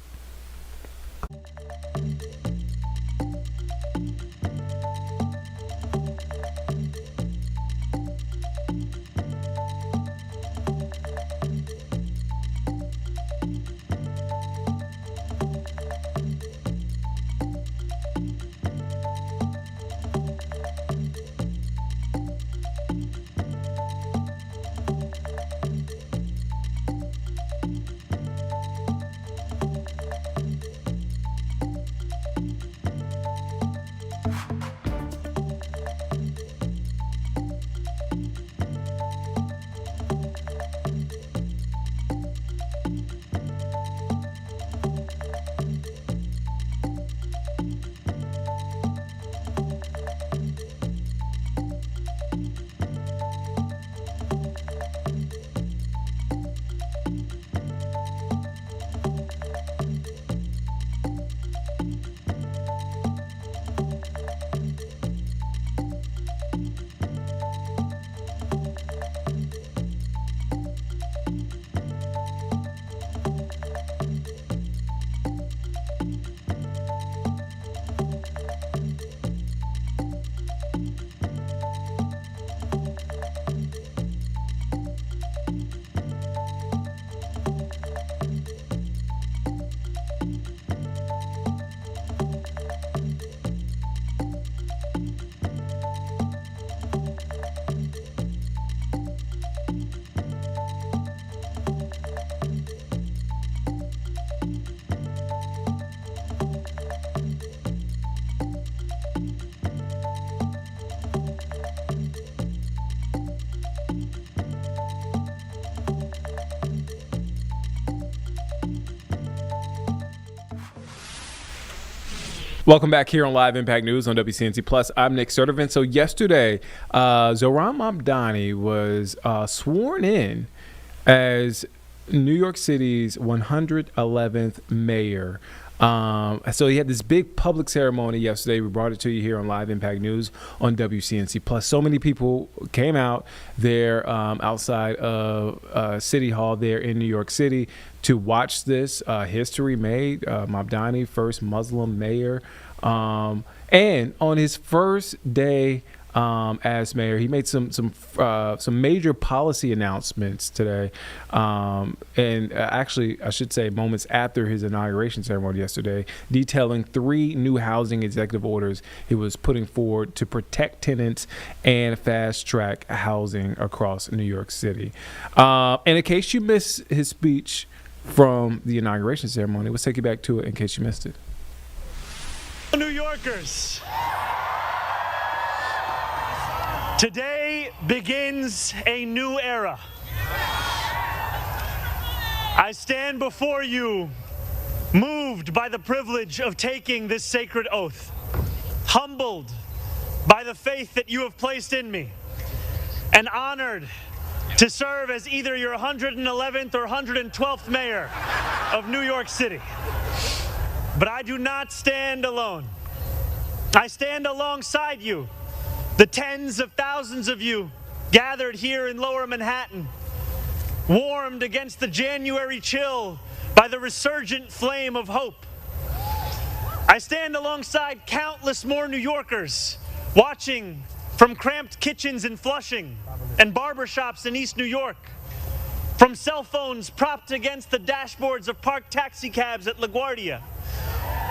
Welcome back here on Live Impact News on WCNC Plus. I'm Nick Sturtevant. So yesterday, Zohran Mamdani was sworn in as New York City's 111th mayor. So he had this big public ceremony yesterday. We brought it to you here on Live Impact News on WCNC Plus. So many people came out there outside of City Hall there in New York City to watch this history made. Mamdani, first Muslim mayor. And on his first day as mayor, he made some major policy announcements today, and actually I should say moments after his inauguration ceremony yesterday, detailing 3 new housing executive orders he was putting forward to protect tenants and fast track housing across New York City. And in case you missed his speech from the inauguration ceremony, let's take you back to it in case you missed it. New Yorkers, today begins a new era. I stand before you moved by the privilege of taking this sacred oath, humbled by the faith that you have placed in me, and honored to serve as either your 111th or 112th mayor of New York City. But I do not stand alone. I stand alongside you, the tens of thousands of you gathered here in Lower Manhattan, warmed against the January chill by the resurgent flame of hope. I stand alongside countless more New Yorkers watching from cramped kitchens in Flushing and barbershops in East New York, from cell phones propped against the dashboards of parked taxi cabs at LaGuardia,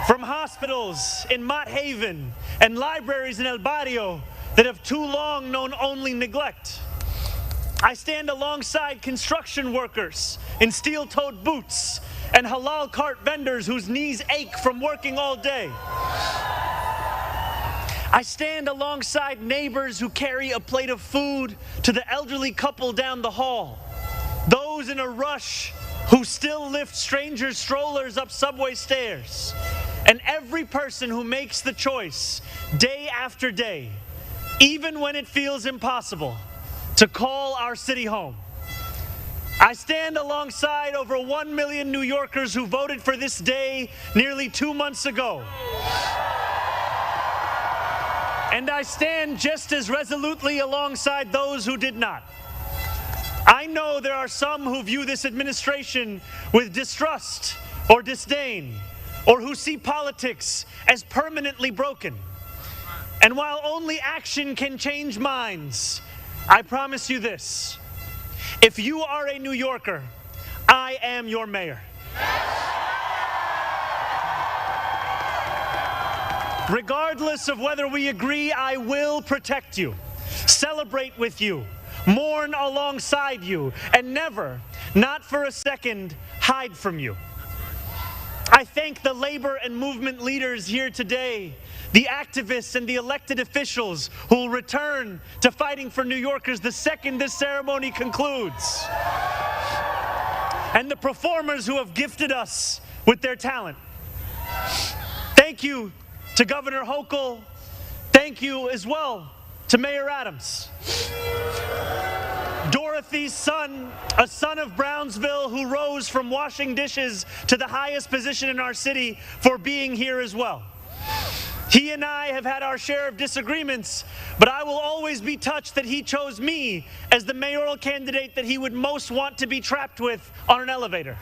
from hospitals in Mott Haven and libraries in El Barrio that have too long known only neglect. I stand alongside construction workers in steel-toed boots and halal cart vendors whose knees ache from working all day. I stand alongside neighbors who carry a plate of food to the elderly couple down the hall, those in a rush who still lift strangers' strollers up subway stairs, and every person who makes the choice day after day, even when it feels impossible, to call our city home. I stand alongside over 1 million New Yorkers who voted for this day nearly 2 months ago. And I stand just as resolutely alongside those who did not. I know there are some who view this administration with distrust or disdain, or who see politics as permanently broken. And while only action can change minds, I promise you this: if you are a New Yorker, I am your mayor. Regardless of whether we agree, I will protect you, celebrate with you, mourn alongside you, and never, not for a second, hide from you. I thank the labor and movement leaders here today, the activists and the elected officials who will return to fighting for New Yorkers the second this ceremony concludes, and the performers who have gifted us with their talent. Thank you to Governor Hochul. Thank you as well to Mayor Adams. Dorothy's son, a son of Brownsville who rose from washing dishes to the highest position in our city, for being here as well. He and I have had our share of disagreements, but I will always be touched that he chose me as the mayoral candidate that he would most want to be trapped with on an elevator.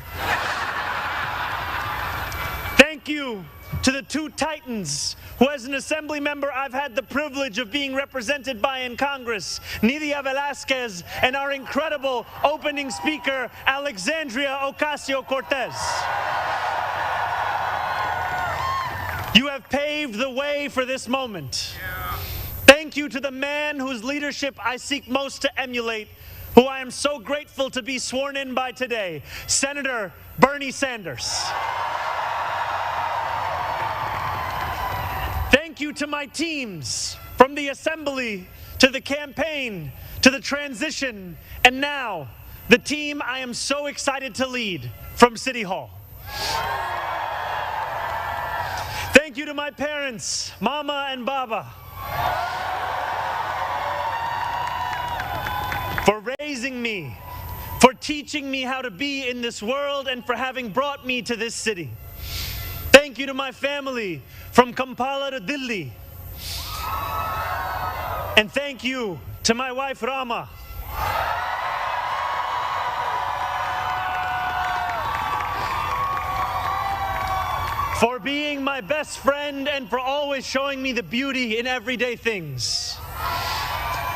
Thank you to the two titans who, as an assembly member, I've had the privilege of being represented by in Congress, Nidia Velázquez and our incredible opening speaker, Alexandria Ocasio-Cortez. You have paved the way for this moment. Thank you to the man whose leadership I seek most to emulate, who I am so grateful to be sworn in by today, Senator Bernie Sanders. Thank you to my teams, from the assembly to the campaign to the transition, and now the team I am so excited to lead from City Hall. Thank you to to my parents, Mama and Baba, for raising me, for teaching me how to be in this world, and for having brought me to this city. Thank you to my family from Kampala to Delhi. And thank you to my wife, Rama. For being my best friend and for always showing me the beauty in everyday things.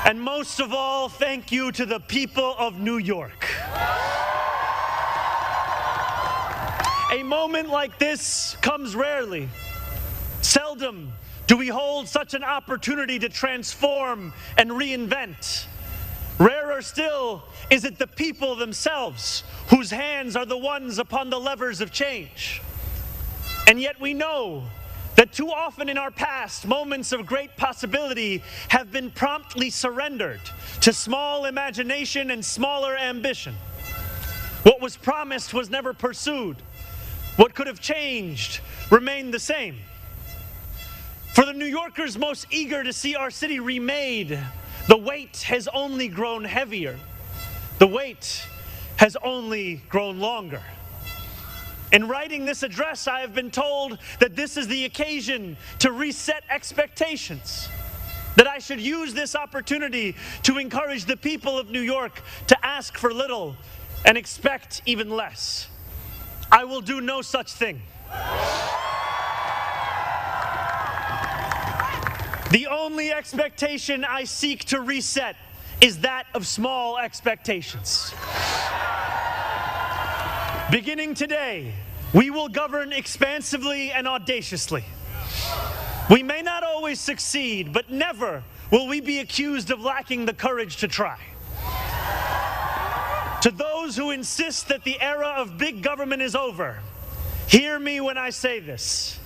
And most of all, thank you to the people of New York. A moment like this comes rarely. Seldom do we hold such an opportunity to transform and reinvent. Rarer still is it the people themselves whose hands are the ones upon the levers of change. And yet we know that too often in our past, moments of great possibility have been promptly surrendered to small imagination and smaller ambition. What was promised was never pursued. What could have changed remained the same. For the New Yorkers most eager to see our city remade, the weight has only grown heavier. The weight has only grown longer. In writing this address, I have been told that this is the occasion to reset expectations, that I should use this opportunity to encourage the people of New York to ask for little and expect even less. I will do no such thing. The only expectation I seek to reset is that of small expectations. Beginning today, we will govern expansively and audaciously. We may not always succeed, but never will we be accused of lacking the courage to try. To those who insist that the era of big government is over, hear me when I say this.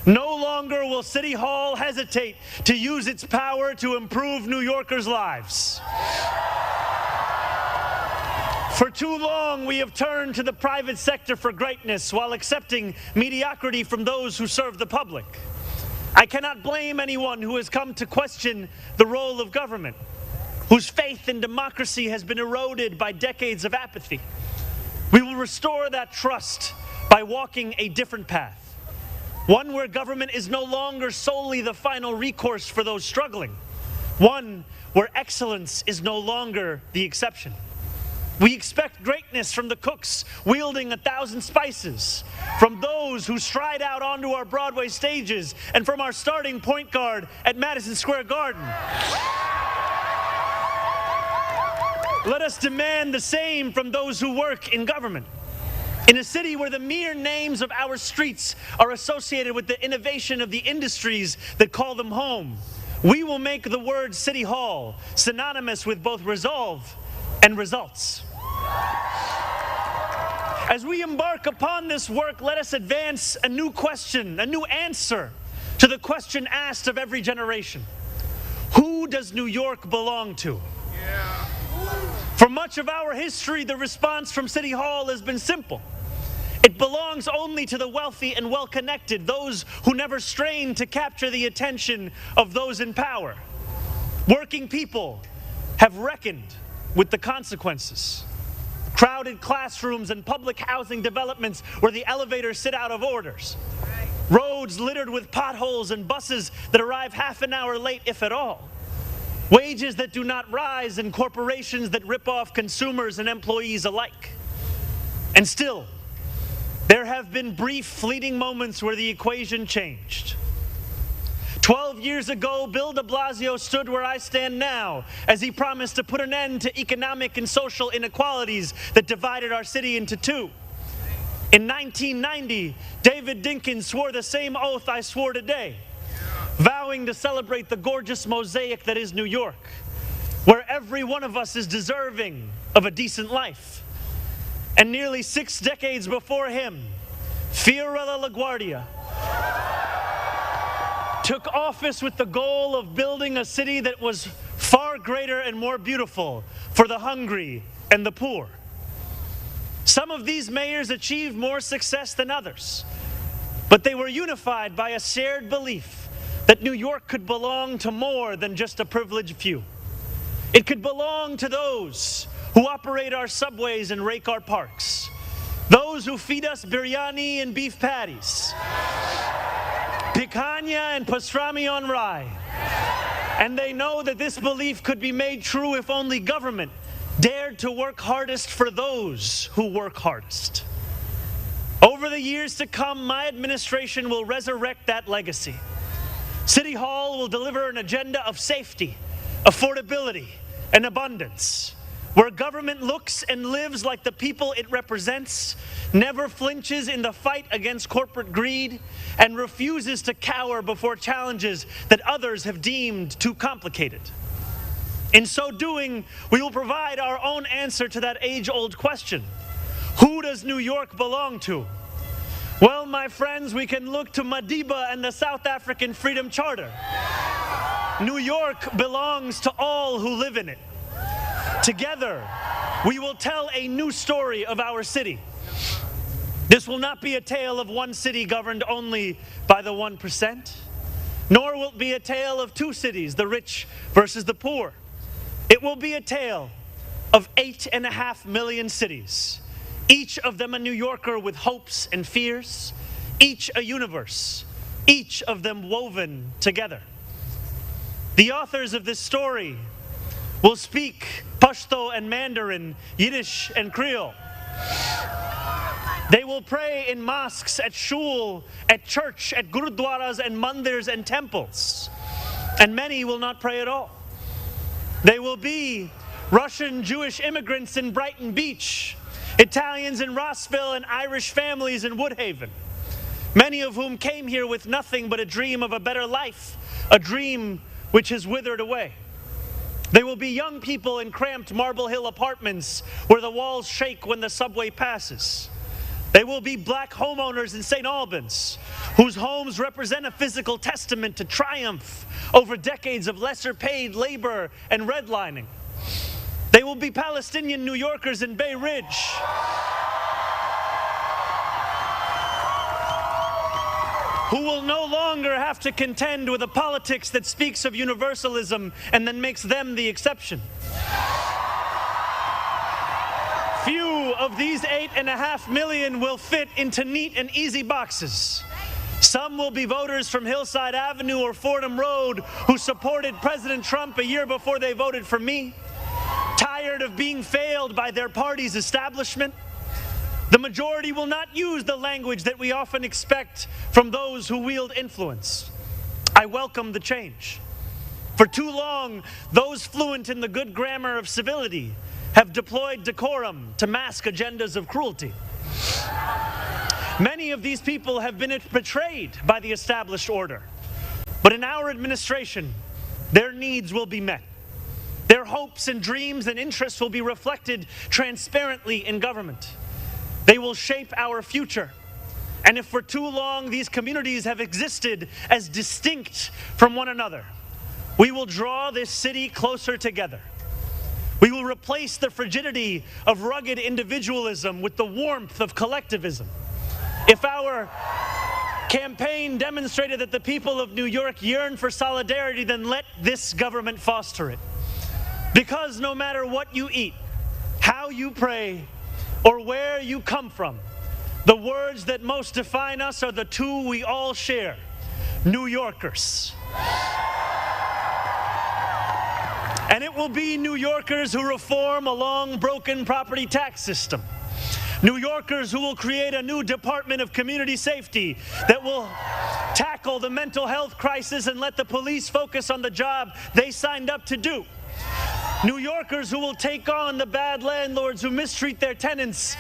No longer will City Hall hesitate to use its power to improve New Yorkers' lives. For too long, we have turned to the private sector for greatness while accepting mediocrity from those who serve the public. I cannot blame anyone who has come to question the role of government, whose faith in democracy has been eroded by decades of apathy. We will restore that trust by walking a different path, one where government is no longer solely the final recourse for those struggling, one where excellence is no longer the exception. We expect greatness from the cooks wielding 1,000 spices, from those who stride out onto our Broadway stages, and from our starting point guard at Madison Square Garden. Let us demand the same from those who work in government. In a city where the mere names of our streets are associated with the innovation of the industries that call them home, we will make the word City Hall synonymous with both resolve and results. As we embark upon this work, let us advance a new question, a new answer to the question asked of every generation. Who does New York belong to? For much of our history, the response from City Hall has been simple. It belongs only to the wealthy and well-connected, those who never strain to capture the attention of those in power. Working people have reckoned with the consequences. Crowded classrooms and public housing developments where the elevators sit out of orders. Roads littered with potholes and buses that arrive half an hour late, if at all. Wages that do not rise and corporations that rip off consumers and employees alike. And still, there have been brief, fleeting moments where the equation changed. 12 years ago, Bill de Blasio stood where I stand now as he promised to put an end to economic and social inequalities that divided our city into two. In 1990, David Dinkins swore the same oath I swore today, vowing to celebrate the gorgeous mosaic that is New York, where every one of us is deserving of a decent life. And nearly 6 decades before him, Fiorella LaGuardia took office with the goal of building a city that was far greater and more beautiful for the hungry and the poor. Some of these mayors achieved more success than others, but they were unified by a shared belief that New York could belong to more than just a privileged few. It could belong to those who operate our subways and rake our parks, those who feed us biryani and beef patties, picanha and pastrami on rye. And they know that this belief could be made true if only government dared to work hardest for those who work hardest. Over the years to come, my administration will resurrect that legacy. City Hall will deliver an agenda of safety, affordability, and abundance, where government looks and lives like the people it represents, never flinches in the fight against corporate greed, and refuses to cower before challenges that others have deemed too complicated. In so doing, we will provide our own answer to that age-old question: who does New York belong to? Well, my friends, we can look to Madiba and the South African Freedom Charter. New York belongs to all who live in it. Together, we will tell a new story of our city. This will not be a tale of one city governed only by the 1%, nor will it be a tale of two cities, the rich versus the poor. It will be a tale of 8.5 million cities, each of them a New Yorker with hopes and fears, each a universe, each of them woven together. The authors of this story will speak Pashto and Mandarin, Yiddish and Creole. They will pray in mosques, at shul, at church, at gurudwaras and mandirs and temples. And many will not pray at all. They will be Russian Jewish immigrants in Brighton Beach, Italians in Rossville, and Irish families in Woodhaven, many of whom came here with nothing but a dream of a better life, a dream which has withered away. They will be young people in cramped Marble Hill apartments where the walls shake when the subway passes. They will be black homeowners in St. Albans, whose homes represent a physical testament to triumph over decades of lesser paid labor and redlining. They will be Palestinian New Yorkers in Bay Ridge, who will no longer have to contend with a politics that speaks of universalism and then makes them the exception. Few of these 8.5 million will fit into neat and easy boxes. Some will be voters from Hillside Avenue or Fordham Road who supported President Trump a year before they voted for me, tired of being failed by their party's establishment. The majority will not use the language that we often expect from those who wield influence. I welcome the change. For too long, those fluent in the good grammar of civility have deployed decorum to mask agendas of cruelty. Many of these people have been betrayed by the established order. But in our administration, their needs will be met. Their hopes and dreams and interests will be reflected transparently in government. They will shape our future. And if for too long these communities have existed as distinct from one another, we will draw this city closer together. We will replace the frigidity of rugged individualism with the warmth of collectivism. If our campaign demonstrated that the people of New York yearn for solidarity, then let this government foster it. Because no matter what you eat, how you pray, or where you come from, the words that most define us are the two we all share: New Yorkers. And it will be New Yorkers who reform a long broken property tax system. New Yorkers who will create a new Department of Community Safety that will tackle the mental health crisis and let the police focus on the job they signed up to do. New Yorkers who will take on the bad landlords who mistreat their tenants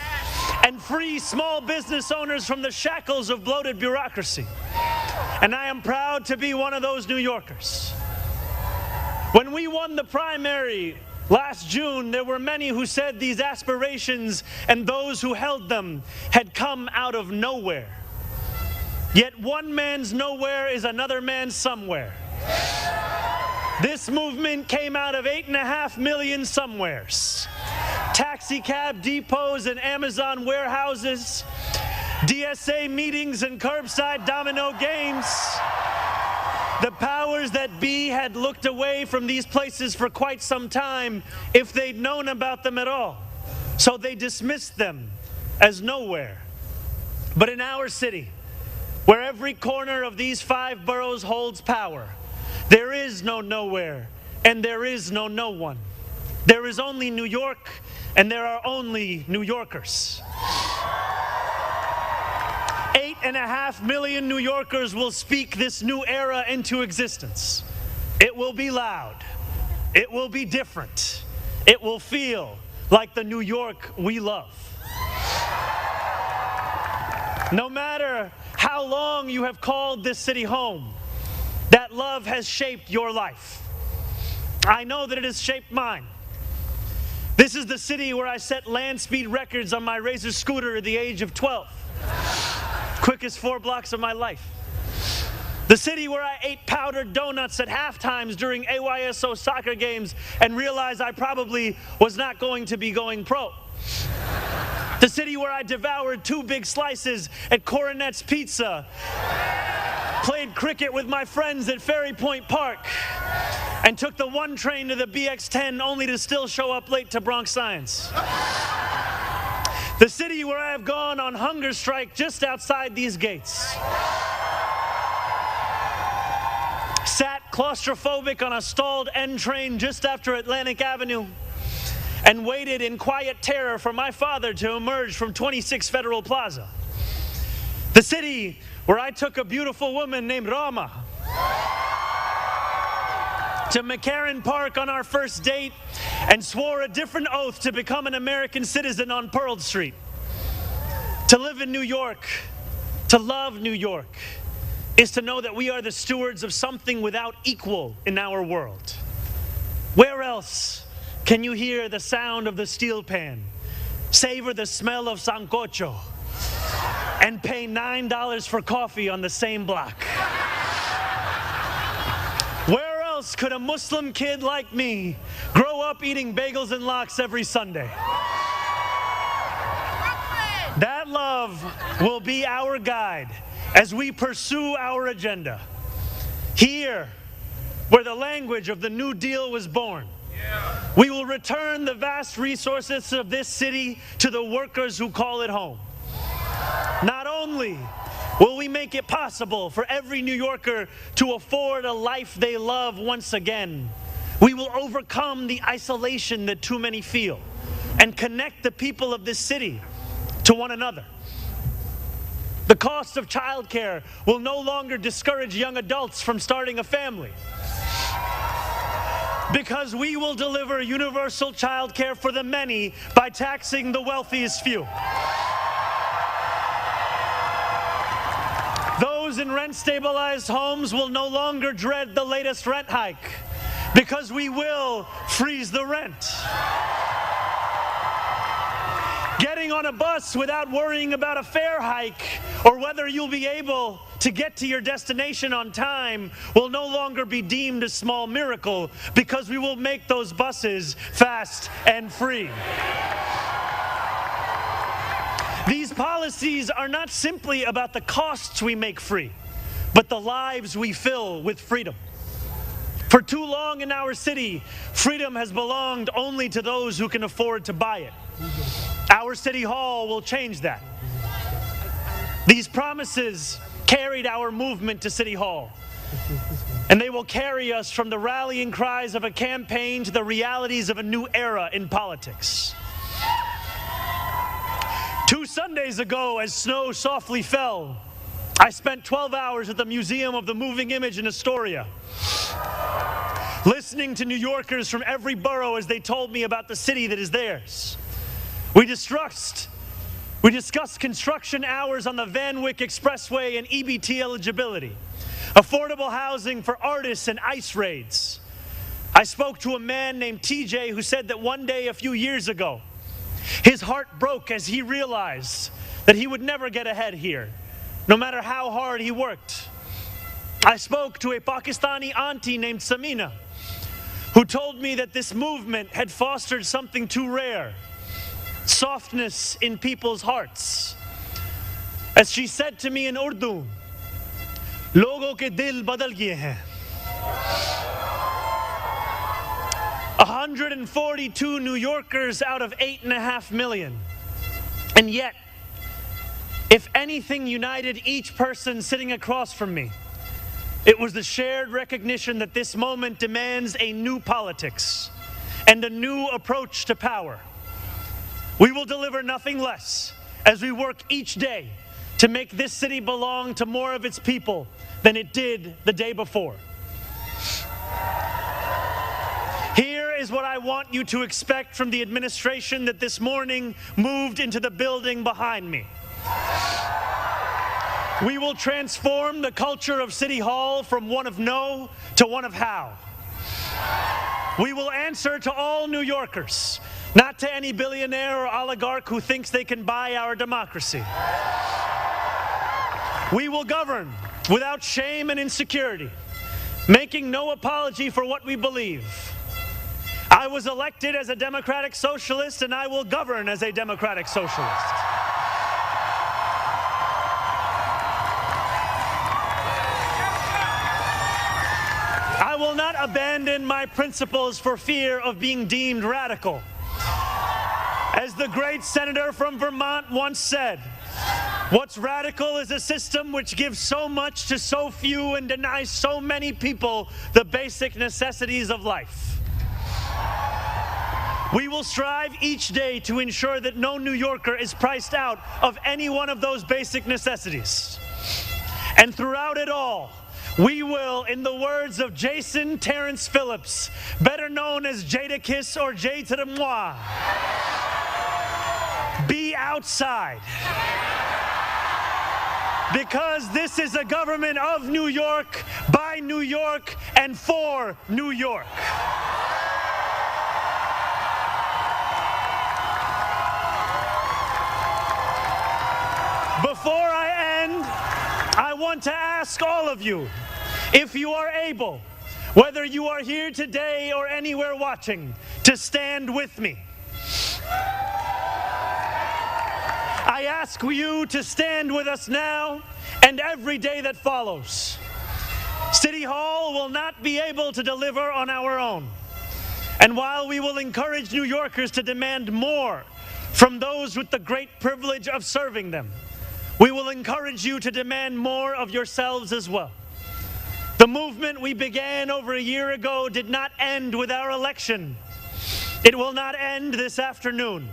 and free small business owners from the shackles of bloated bureaucracy. And I am proud to be one of those New Yorkers. When we won the primary last June, there were many who said these aspirations and those who held them had come out of nowhere. Yet one man's nowhere is another man's somewhere. This movement came out of 8.5 million somewheres. Taxi cab depots and Amazon warehouses, DSA meetings and curbside domino games. The powers that be had looked away from these places for quite some time if they'd known about them at all. So they dismissed them as nowhere. But in our city, where every corner of these 5 boroughs holds power, there is no nowhere and there is no one. There is only New York and there are only New Yorkers. 8.5 million New Yorkers will speak this new era into existence. It will be loud. It will be different. It will feel like the New York we love. No matter how long you have called this city home, that love has shaped your life. I know that it has shaped mine. This is the city where I set land speed records on my Razor scooter at the age of 12. Quickest 4 blocks of my life. The city where I ate powdered donuts at halftimes during AYSO soccer games and realized I probably was not going to be going pro. The city where I devoured 2 big slices at Coronet's Pizza, played cricket with my friends at Ferry Point Park, and took the 1 train to the BX10 only to still show up late to Bronx Science. The city where I have gone on hunger strike just outside these gates. Sat claustrophobic on a stalled N train just after Atlantic Avenue and waited in quiet terror for my father to emerge from 26 Federal Plaza. The city where I took a beautiful woman named Rama to McCarran Park on our first date and swore a different oath to become an American citizen on Pearl Street. To live in New York, to love New York, is to know that we are the stewards of something without equal in our world. Where else can you hear the sound of the steel pan, savor the smell of sancocho, and pay $9 for coffee on the same block? Where else could a Muslim kid like me grow up eating bagels and lox every Sunday? That love will be our guide as we pursue our agenda. Here, where the language of the New Deal was born, we will return the vast resources of this city to the workers who call it home. Not only will we make it possible for every New Yorker to afford a life they love once again, we will overcome the isolation that too many feel and connect the people of this city to one another. The cost of childcare will no longer discourage young adults from starting a family, because we will deliver universal childcare for the many by taxing the wealthiest few. Those in rent-stabilized homes will no longer dread the latest rent hike, because we will freeze the rent. Getting on a bus without worrying about a fare hike or whether you'll be able to get to your destination on time will no longer be deemed a small miracle, because we will make those buses fast and free. These policies are not simply about the costs we make free, but the lives we fill with freedom. For too long in our city, freedom has belonged only to those who can afford to buy it. Our city hall will change that. These promises carried our movement to City Hall, and they will carry us from the rallying cries of a campaign to the realities of a new era in politics. 2 Sundays ago, as snow softly fell, I spent 12 hours at the Museum of the Moving Image in Astoria, listening to New Yorkers from every borough as they told me about the city that is theirs. We discussed construction hours on the Van Wyck Expressway and EBT eligibility, affordable housing for artists and ICE raids. I spoke to a man named TJ who said that one day a few years ago, his heart broke as he realized that he would never get ahead here, no matter how hard he worked. I spoke to a Pakistani auntie named Samina, who told me that this movement had fostered something too rare: softness in people's hearts. as she said to me in Urdu, "Logo ke dil badal gaye hain." 142 New Yorkers out of 8.5 million. And yet, if anything united each person sitting across from me, it was the shared recognition that this moment demands a new politics and a new approach to power. We will deliver nothing less as we work each day to make this city belong to more of its people than it did the day before. Here is what I want you to expect from the administration that this morning moved into the building behind me. We will transform the culture of City Hall from one of no to one of how. We will answer to all New Yorkers, not to any billionaire or oligarch who thinks they can buy our democracy. We will govern without shame and insecurity, making no apology for what we believe. I was elected as a democratic socialist, and I will govern as a democratic socialist. I will not abandon my principles for fear of being deemed radical. As the great senator from Vermont once said, what's radical is a system which gives so much to so few and denies so many people the basic necessities of life. We will strive each day to ensure that no New Yorker is priced out of any one of those basic necessities. And throughout it all, we will, in the words of Jason Terrence Phillips, better known as Jadakiss or Jay to the moi, be outside. Because this is a government of New York, by New York, and for New York. Before I end, I want to ask all of you, if you are able, whether you are here today or anywhere watching, to stand with me. I ask you to stand with us now and every day that follows. City Hall will not be able to deliver on our own. And while we will encourage New Yorkers to demand more from those with the great privilege of serving them, we will encourage you to demand more of yourselves as well. The movement we began over a year ago did not end with our election. It will not end this afternoon.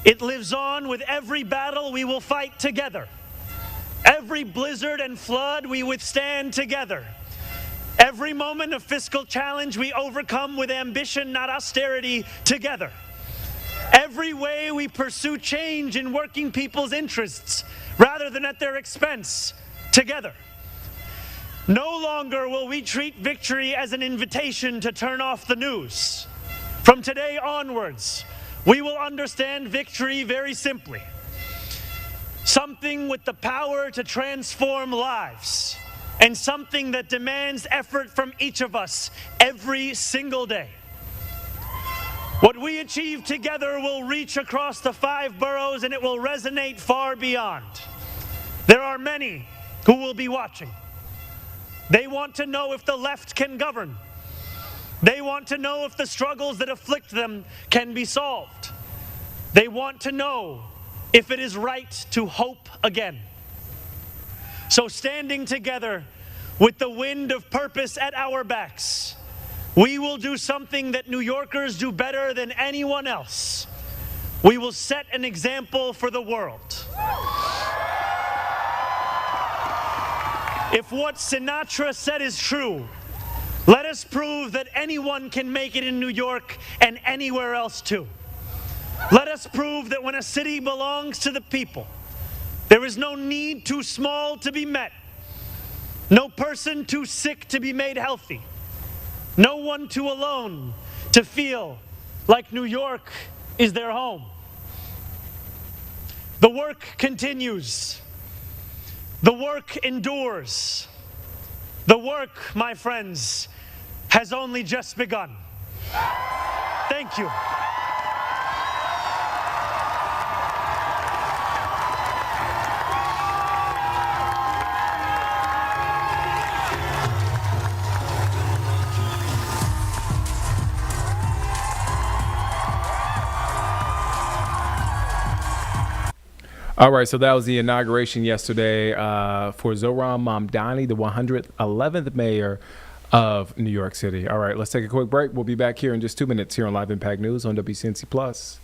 It lives on with every battle we will fight together. Every blizzard and flood we withstand together. Every moment of fiscal challenge we overcome with ambition, not austerity, together. Every way we pursue change in working people's interests rather than at their expense, together. No longer will we treat victory as an invitation to turn off the news. From today onwards, we will understand victory very simply. Something with the power to transform lives, and something that demands effort from each of us every single day. What we achieve together will reach across the 5 boroughs, and it will resonate far beyond. There are many who will be watching. They want to know if the left can govern. They want to know if the struggles that afflict them can be solved. They want to know if it is right to hope again. So standing together with the wind of purpose at our backs, we will do something that New Yorkers do better than anyone else. We will set an example for the world. If what Sinatra said is true, let us prove that anyone can make it in New York and anywhere else too. Let us prove that when a city belongs to the people, there is no need too small to be met, no person too sick to be made healthy, no one too alone to feel like New York is their home. The work continues. The work endures. The work, my friends, has only just begun. Thank you. All right, so that was the inauguration yesterday for Zohran Mamdani, the 111th mayor of New York City. All right, let's take a quick break. We'll be back here in just 2 minutes here on Live Impact News on WCNC Plus.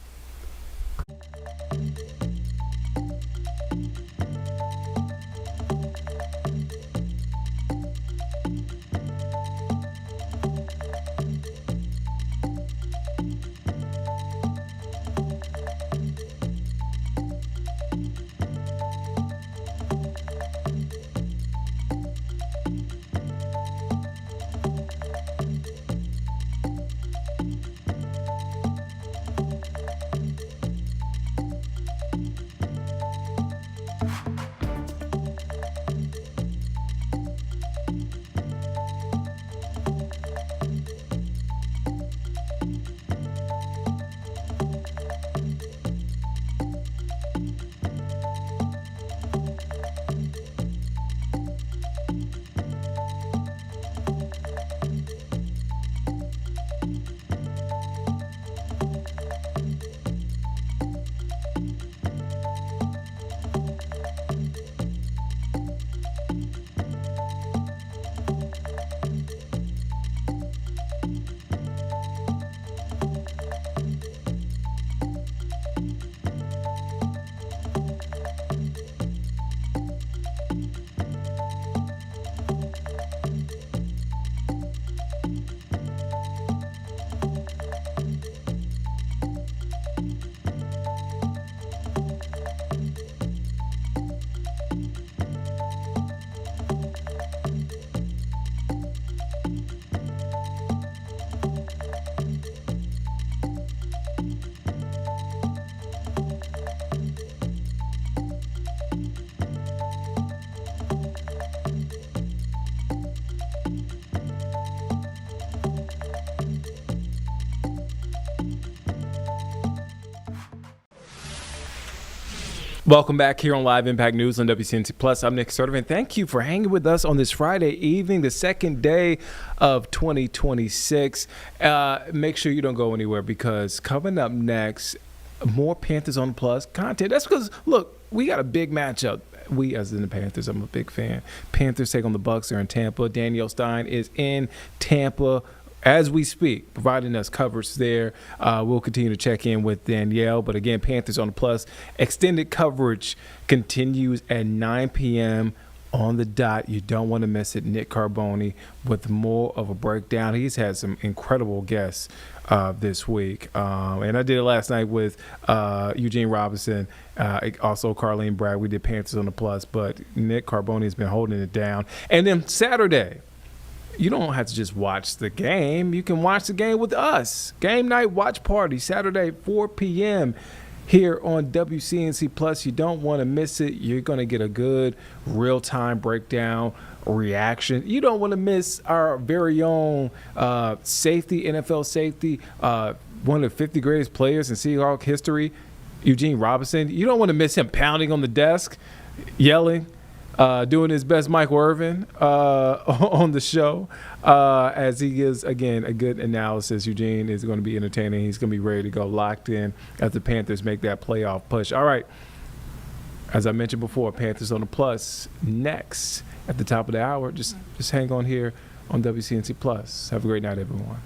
Welcome back here on Live Impact News on WCNC Plus. I'm Nick Sturdivant. Thank you for hanging with us on this Friday evening, the second day of 2026. Make sure you don't go anywhere, because coming up next, more Panthers on Plus content. That's because, look, we got a big matchup. We, as in the Panthers, I'm a big fan. Panthers take on the Bucks. They're in Tampa. Danielle Stein is in Tampa as we speak, providing us coverage there. We'll continue to check in with Danielle. But again, Panthers on the Plus. Extended coverage continues at 9 p.m. on the dot. You don't want to miss it. Nick Carboni with more of a breakdown. He's had some incredible guests this week. And I did it last night with Eugene Robinson, also Carlene Bragg. We did Panthers on the Plus. But Nick Carboni has been holding it down. And then Saturday, you don't have to just watch the game. You can watch the game with us. Game night watch party, Saturday, 4 p.m. here on WCNC Plus. You don't want to miss it. You're going to get a good real-time breakdown, reaction. You don't want to miss our very own safety, NFL safety, one of the 50 greatest players in Seahawk history, Eugene Robinson. You don't want to miss him pounding on the desk, yelling, doing his best Michael Irvin on the show as he gives, again, a good analysis. Eugene is going to be entertaining. He's going to be ready to go, locked in as the Panthers make that playoff push. All right. As I mentioned before, Panthers on the Plus next at the top of the hour. Just hang on here on WCNC Plus. Have a great night, everyone.